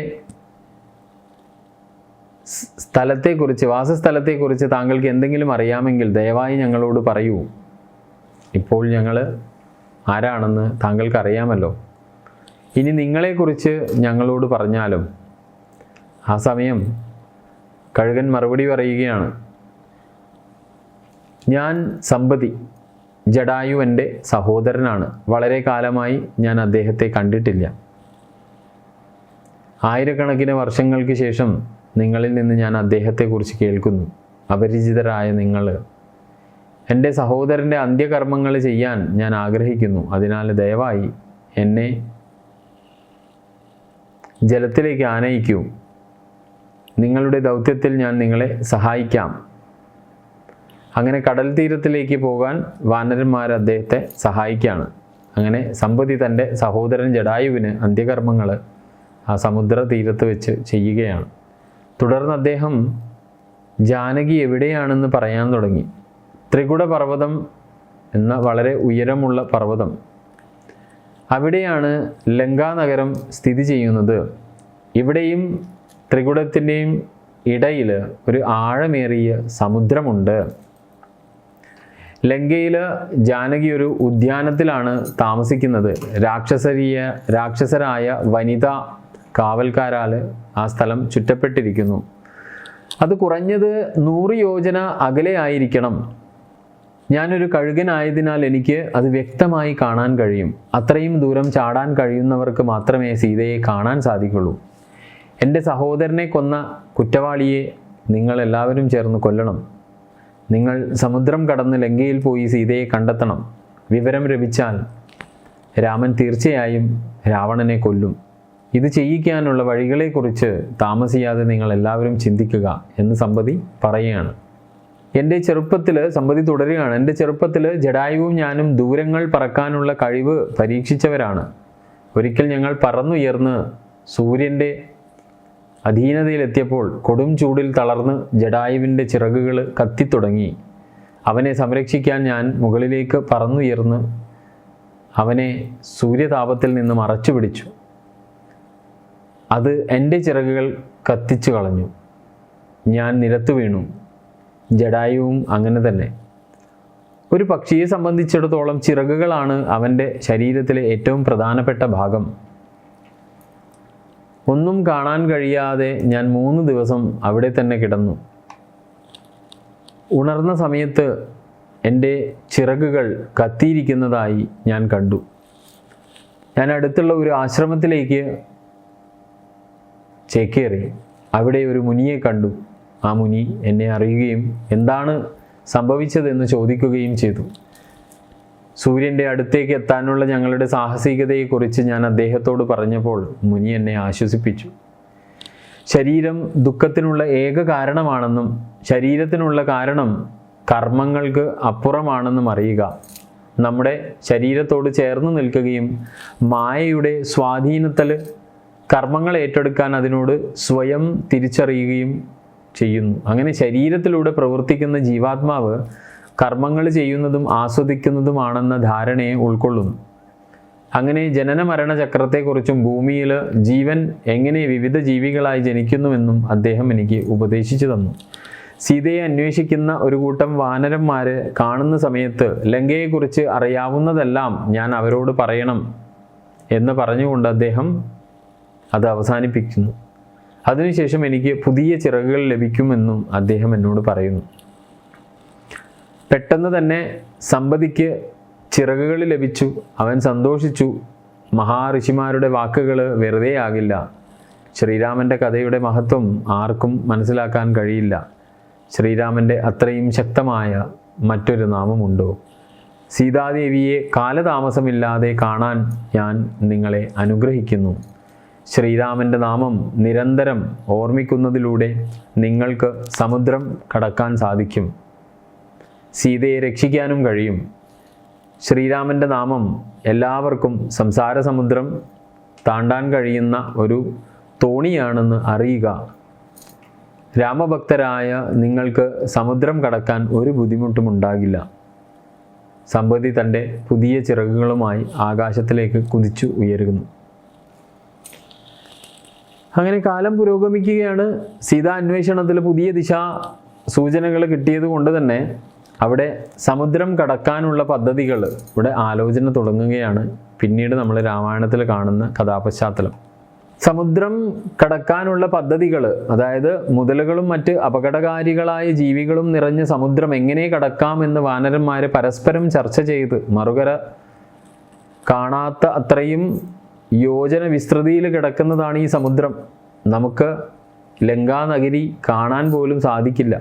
വാസസ്ഥലത്തെക്കുറിച്ച് താങ്കൾക്ക് എന്തെങ്കിലും അറിയാമെങ്കിൽ ദയവായി ഞങ്ങളോട് പറയൂ. ഇപ്പോൾ ഞങ്ങൾ ആരാണെന്ന് താങ്കൾക്ക് അറിയാമല്ലോ. ഇനി നിങ്ങളെക്കുറിച്ച് ഞങ്ങളോട് പറഞ്ഞാലും. ആ സമയം കഴുകൻ മറുപടി പറയുകയാണ്, ഞാൻ സമ്പതി, ജടായു എൻ്റെ സഹോദരനാണ്. വളരെ കാലമായി ഞാൻ അദ്ദേഹത്തെ കണ്ടിട്ടില്ല. ആയിരക്കണക്കിന് വർഷങ്ങൾക്ക് ശേഷം നിങ്ങളിൽ നിന്ന് ഞാൻ അദ്ദേഹത്തെക്കുറിച്ച് കേൾക്കുന്നു. അപരിചിതരായ നിങ്ങൾ എൻ്റെ സഹോദരൻ്റെ അന്ത്യകർമ്മങ്ങൾ ചെയ്യാൻ ഞാൻ ആഗ്രഹിക്കുന്നു. അതിനാൽ ദയവായി എന്നെ ജലത്തിലേക്ക് ആനയിക്കൂ. നിങ്ങളുടെ ദൗത്യത്തിൽ ഞാൻ നിങ്ങളെ സഹായിക്കാം. അങ്ങനെ കടൽ തീരത്തിലേക്ക് പോകാൻ വാനരന്മാർ അദ്ദേഹത്തെ സഹായിക്കുകയാണ്. അങ്ങനെ സമ്പതി തൻ്റെ സഹോദരൻ ജടായുവിന് അന്ത്യകർമ്മങ്ങൾ ആ സമുദ്ര തീരത്ത് വെച്ച് ചെയ്യുകയാണ്. തുടർന്ന് അദ്ദേഹം ജാനകി എവിടെയാണെന്ന് പറയാൻ തുടങ്ങി. ത്രികുട പർവ്വതം എന്ന വളരെ ഉയരമുള്ള പർവ്വതം, അവിടെയാണ് ലങ്കാനഗരം സ്ഥിതി ചെയ്യുന്നത്. ഇവിടെയും ത്രികുടത്തിൻ്റെയും ഇടയിൽ ഒരു ആഴമേറിയ സമുദ്രമുണ്ട്. ലങ്കയിൽ ജാനകി ഒരു ഉദ്യാനത്തിലാണ് താമസിക്കുന്നത്. രാക്ഷസരായ വനിതാ കാവൽക്കാരാൽ ആ സ്ഥലം ചുറ്റപ്പെട്ടിരിക്കുന്നു. അത് കുറഞ്ഞത് 100 യോജന അകലെ ആയിരിക്കണം. ഞാനൊരു കഴുകനായതിനാൽ എനിക്ക് അത് വ്യക്തമായി കാണാൻ കഴിയും. അത്രയും ദൂരം ചാടാൻ കഴിയുന്നവർക്ക് മാത്രമേ സീതയെ കാണാൻ സാധിക്കുള്ളൂ. എൻ്റെ സഹോദരനെ കൊന്ന കുറ്റവാളിയെ നിങ്ങൾ എല്ലാവരും ചേർന്ന് കൊല്ലണം. നിങ്ങൾ സമുദ്രം കടന്ന് ലങ്കയിൽ പോയി സീതയെ കണ്ടെത്തണം. വിവരം ലഭിച്ചാൽ രാമൻ തീർച്ചയായും രാവണനെ കൊല്ലും. ഇത് ചെയ്യിക്കാനുള്ള വഴികളെക്കുറിച്ച് താമസിയാതെ നിങ്ങൾ എല്ലാവരും ചിന്തിക്കുക എന്ന് സമ്പതി പറയുകയാണ്. എൻ്റെ ചെറുപ്പത്തിൽ സമ്പതി തുടരുകയാണ്. എൻ്റെ ചെറുപ്പത്തിൽ ജടായുവും ഞാനും ദൂരങ്ങൾ പറക്കാനുള്ള കഴിവ് പരീക്ഷിച്ചവരാണ്. ഒരിക്കൽ ഞങ്ങൾ പറന്നുയർന്ന് സൂര്യൻ്റെ അധീനതയിലെത്തിയപ്പോൾ കൊടും ചൂടിൽ തളർന്ന് ജടായുവിൻ്റെ ചിറകുകൾ കത്തിത്തുടങ്ങി. അവനെ സംരക്ഷിക്കാൻ ഞാൻ മുകളിലേക്ക് പറന്നുയർന്ന് അവനെ സൂര്യതാപത്തിൽ നിന്ന് മറച്ചു പിടിച്ചു. അത് എൻ്റെ ചിറകുകൾ കത്തിച്ചു കളഞ്ഞു. ഞാൻ നിലത്തു വീണു. ജടായുവും അങ്ങനെ തന്നെ. ഒരു പക്ഷിയെ സംബന്ധിച്ചിടത്തോളം ചിറകുകളാണ് അവൻ്റെ ശരീരത്തിലെ ഏറ്റവും പ്രധാനപ്പെട്ട ഭാഗം. ഒന്നും കാണാൻ കഴിയാതെ ഞാൻ 3 ദിവസം അവിടെ തന്നെ കിടന്നു. ഉണർന്ന സമയത്ത് എൻ്റെ ചിറകുകൾ കത്തിയിരിക്കുന്നതായി ഞാൻ കണ്ടു. ഞാൻ അടുത്തുള്ള ഒരു ആശ്രമത്തിലേക്ക് ചേക്കേറി. അവിടെ ഒരു മുനിയെ കണ്ടു. ആ മുനി എന്നെ അറിയുകയും എന്താണ് സംഭവിച്ചതെന്ന് ചോദിക്കുകയും ചെയ്തു. സൂര്യൻ്റെ അടുത്തേക്ക് എത്താനുള്ള ഞങ്ങളുടെ സാഹസികതയെക്കുറിച്ച് ഞാൻ അദ്ദേഹത്തോട് പറഞ്ഞപ്പോൾ മുനി എന്നെ ആശ്വസിപ്പിച്ചു. ശരീരം ദുഃഖത്തിനുള്ള ഏക കാരണമാണെന്നും ശരീരത്തിനുള്ള കാരണം കർമ്മങ്ങൾക്ക് അപ്പുറമാണെന്നും അറിയുക. നമ്മുടെ ശരീരത്തോട് ചേർന്ന് നിൽക്കുകയും മായയുടെ സ്വാധീനത്തിൽ കർമ്മങ്ങൾ ഏറ്റെടുക്കാൻ അതിനോട് സ്വയം തിരിച്ചറിയുകയും ചെയ്യുന്നു. അങ്ങനെ ശരീരത്തിലൂടെ പ്രവർത്തിക്കുന്ന ജീവാത്മാവ് കർമ്മങ്ങൾ ചെയ്യുന്നതും ആസ്വദിക്കുന്നതുമാണെന്ന ധാരണയെ ഉൾക്കൊള്ളുന്നു. അങ്ങനെ ജനന മരണ ചക്രത്തെക്കുറിച്ചും ഭൂമിയിൽ ജീവൻ എങ്ങനെ വിവിധ ജീവികളായി ജനിക്കുന്നുവെന്നും അദ്ദേഹം എനിക്ക് ഉപദേശിച്ചു തന്നു. സീതയെ അന്വേഷിക്കുന്ന ഒരു കൂട്ടം വാനരന്മാർ കാണുന്ന സമയത്ത് ലങ്കയെക്കുറിച്ച് അറിയാവുന്നതെല്ലാം ഞാൻ അവരോട് പറയണം എന്ന് പറഞ്ഞുകൊണ്ട് അദ്ദേഹം അത് അവസാനിപ്പിക്കുന്നു. അതിനുശേഷം എനിക്ക് പുതിയ ചിറകുകൾ ലഭിക്കുമെന്നും അദ്ദേഹം എന്നോട് പറയുന്നു. പെട്ടെന്ന് തന്നെ സമ്പതിക്ക് ചിറകുകൾ ലഭിച്ചു. അവൻ സന്തോഷിച്ചു. മഹാഋഷിമാരുടെ വാക്കുകൾ വെറുതെ ആകില്ല. ശ്രീരാമൻ്റെ കഥയുടെ മഹത്വം ആർക്കും മനസ്സിലാക്കാൻ കഴിയില്ല. ശ്രീരാമൻ്റെ അത്രയും ശക്തമായ മറ്റൊരു നാമമുണ്ടോ? സീതാദേവിയെ കാലതാമസമില്ലാതെ കാണാൻ ഞാൻ നിങ്ങളെ അനുഗ്രഹിക്കുന്നു. ശ്രീരാമൻ്റെ നാമം നിരന്തരം ഓർമ്മിക്കുന്നതിലൂടെ നിങ്ങൾക്ക് സമുദ്രം കടക്കാൻ സാധിക്കും. സീതയെ രക്ഷിക്കാനും കഴിയും. ശ്രീരാമൻ്റെ നാമം എല്ലാവർക്കും സംസാര സമുദ്രം താണ്ടാൻ കഴിയുന്ന ഒരു തോണിയാണെന്ന് അറിയുക. രാമഭക്തരായ നിങ്ങൾക്ക് സമുദ്രം കടക്കാൻ ഒരു ബുദ്ധിമുട്ടും ഉണ്ടാകില്ല. സമ്പതി തൻ്റെ പുതിയ ചിറകുകളുമായി ആകാശത്തിലേക്ക് കുതിച്ചു ഉയരുന്നു. അങ്ങനെ കാലം പുരോഗമിക്കുകയാണ്. സീതാ അന്വേഷണത്തിൽ പുതിയ ദിശാ സൂചനകൾ കിട്ടിയത് കൊണ്ട് തന്നെ അവിടെ സമുദ്രം കടക്കാനുള്ള പദ്ധതികൾ ഇവിടെ ആലോചന തുടങ്ങുകയാണ്. പിന്നീട് നമ്മൾ രാമായണത്തിൽ കാണുന്ന കഥാപശ്ചാത്തലം. സമുദ്രം കടക്കാനുള്ള പദ്ധതികൾ, അതായത് മുതലുകളും മറ്റ് അപകടകാരികളായ ജീവികളും നിറഞ്ഞ സമുദ്രം എങ്ങനെ കടക്കാമെന്ന് വാനരന്മാർ പരസ്പരം ചർച്ച ചെയ്ത് മറുകര കാണാത്ത അത്രയും യോജന വിസ്തൃതിയിൽ കിടക്കുന്നതാണ് ഈ സമുദ്രം. നമുക്ക് ലങ്കാനഗരി കാണാൻ പോലും സാധിക്കില്ല.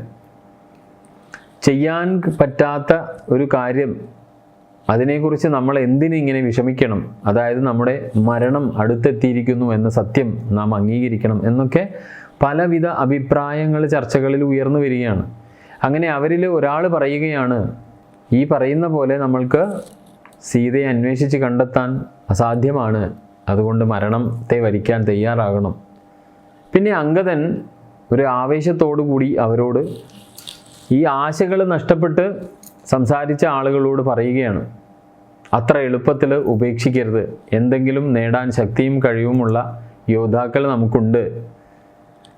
ചെയ്യാൻ പറ്റാത്ത ഒരു കാര്യം, അതിനെക്കുറിച്ച് നമ്മൾ എന്തിനിങ്ങനെ വിഷമിക്കണം? അതായത് നമ്മുടെ മരണം അടുത്തെത്തിയിരിക്കുന്നു എന്ന സത്യം നാം അംഗീകരിക്കണം എന്നൊക്കെ പലവിധ അഭിപ്രായങ്ങൾ ചർച്ചകളിൽ ഉയർന്നു വരികയാണ്. അങ്ങനെ അവരിൽ ഒരാൾ പറയുകയാണ്, ഈ പറയുന്ന പോലെ നമ്മൾക്ക് സീതയെ അന്വേഷിച്ച് കണ്ടെത്താൻ അസാധ്യമാണ്. അതുകൊണ്ട് മരണത്തെ വരിക്കാൻ തയ്യാറാകണം. പിന്നെ അംഗദൻ ഒരു ആവേശത്തോടു കൂടി അവരോട് ഈ ആശകൾ നഷ്ടപ്പെട്ട് സംസാരിച്ച ആളുകളോട് പറയുകയാണ്, അത്ര എളുപ്പത്തിൽ ഉപേക്ഷിക്കരുത്. എന്തെങ്കിലും നേടാൻ ശക്തിയും കഴിവുമുള്ള യോദ്ധാക്കൾ നമുക്കുണ്ട്.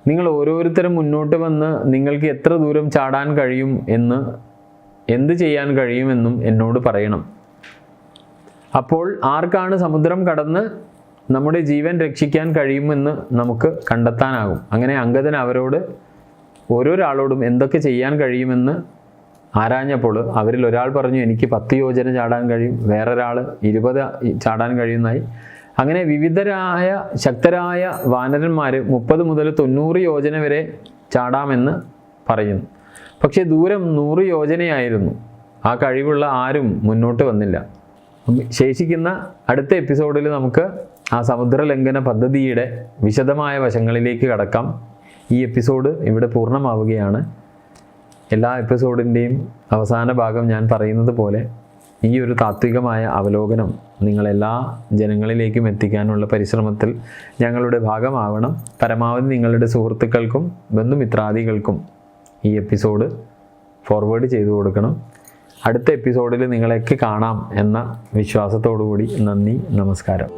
നിങ്ങൾ ഓരോരുത്തരും മുന്നോട്ട് വന്ന് നിങ്ങൾക്ക് എത്ര ദൂരം ചാടാൻ കഴിയും എന്ന്, എന്ത് ചെയ്യാൻ കഴിയുമെന്നും എന്നോട് പറയണം. അപ്പോൾ ആർക്കാണ് സമുദ്രം കടന്ന് നമ്മുടെ ജീവൻ രക്ഷിക്കാൻ കഴിയുമെന്ന് നമുക്ക് കണ്ടെത്താനാകും. അങ്ങനെ അംഗദൻ അവരോട് ഓരോരാളോടും എന്തൊക്കെ ചെയ്യാൻ കഴിയുമെന്ന് ആരാഞ്ഞപ്പോൾ അവരിൽ ഒരാൾ പറഞ്ഞു, എനിക്ക് 10 യോജന ചാടാൻ കഴിയും. വേറൊരാൾ 20 ചാടാൻ കഴിയുന്നതായി. അങ്ങനെ വിവിധരായ ശക്തരായ വാനരന്മാർ 30 മുതൽ 90 യോജന വരെ ചാടാമെന്ന് പറയുന്നു. പക്ഷേ ദൂരം 100 യോജനയായിരുന്നു. ആ കഴിവുള്ള ആരും മുന്നോട്ട് വന്നില്ല. ശേഷിക്കുന്ന അടുത്ത എപ്പിസോഡിൽ നമുക്ക് ആ സമുദ്രലംഘന പദ്ധതിയുടെ വിശദമായ വശങ്ങളിലേക്ക് കടക്കാം. ഈ എപ്പിസോഡ് ഇവിടെ പൂർണ്ണമാവുകയാണ്. എല്ലാ എപ്പിസോഡിൻ്റെയും അവസാന ഭാഗം ഞാൻ പറയുന്നത് പോലെ ഈ ഒരു താത്വികമായ അവലോകനം നിങ്ങളെല്ലാ ജനങ്ങളിലേക്കും എത്തിക്കാനുള്ള പരിശ്രമത്തിൽ ഞങ്ങളുടെ ഭാഗമാവണം. പരമാവധി നിങ്ങളുടെ സുഹൃത്തുക്കൾക്കും ബന്ധുമിത്രാദികൾക്കും ഈ എപ്പിസോഡ് ഫോർവേഡ് ചെയ്തു കൊടുക്കണം. അടുത്ത എപ്പിസോഡിൽ നിങ്ങളെയൊക്കെ കാണാം എന്ന വിശ്വാസത്തോടു കൂടി നന്ദി, നമസ്കാരം.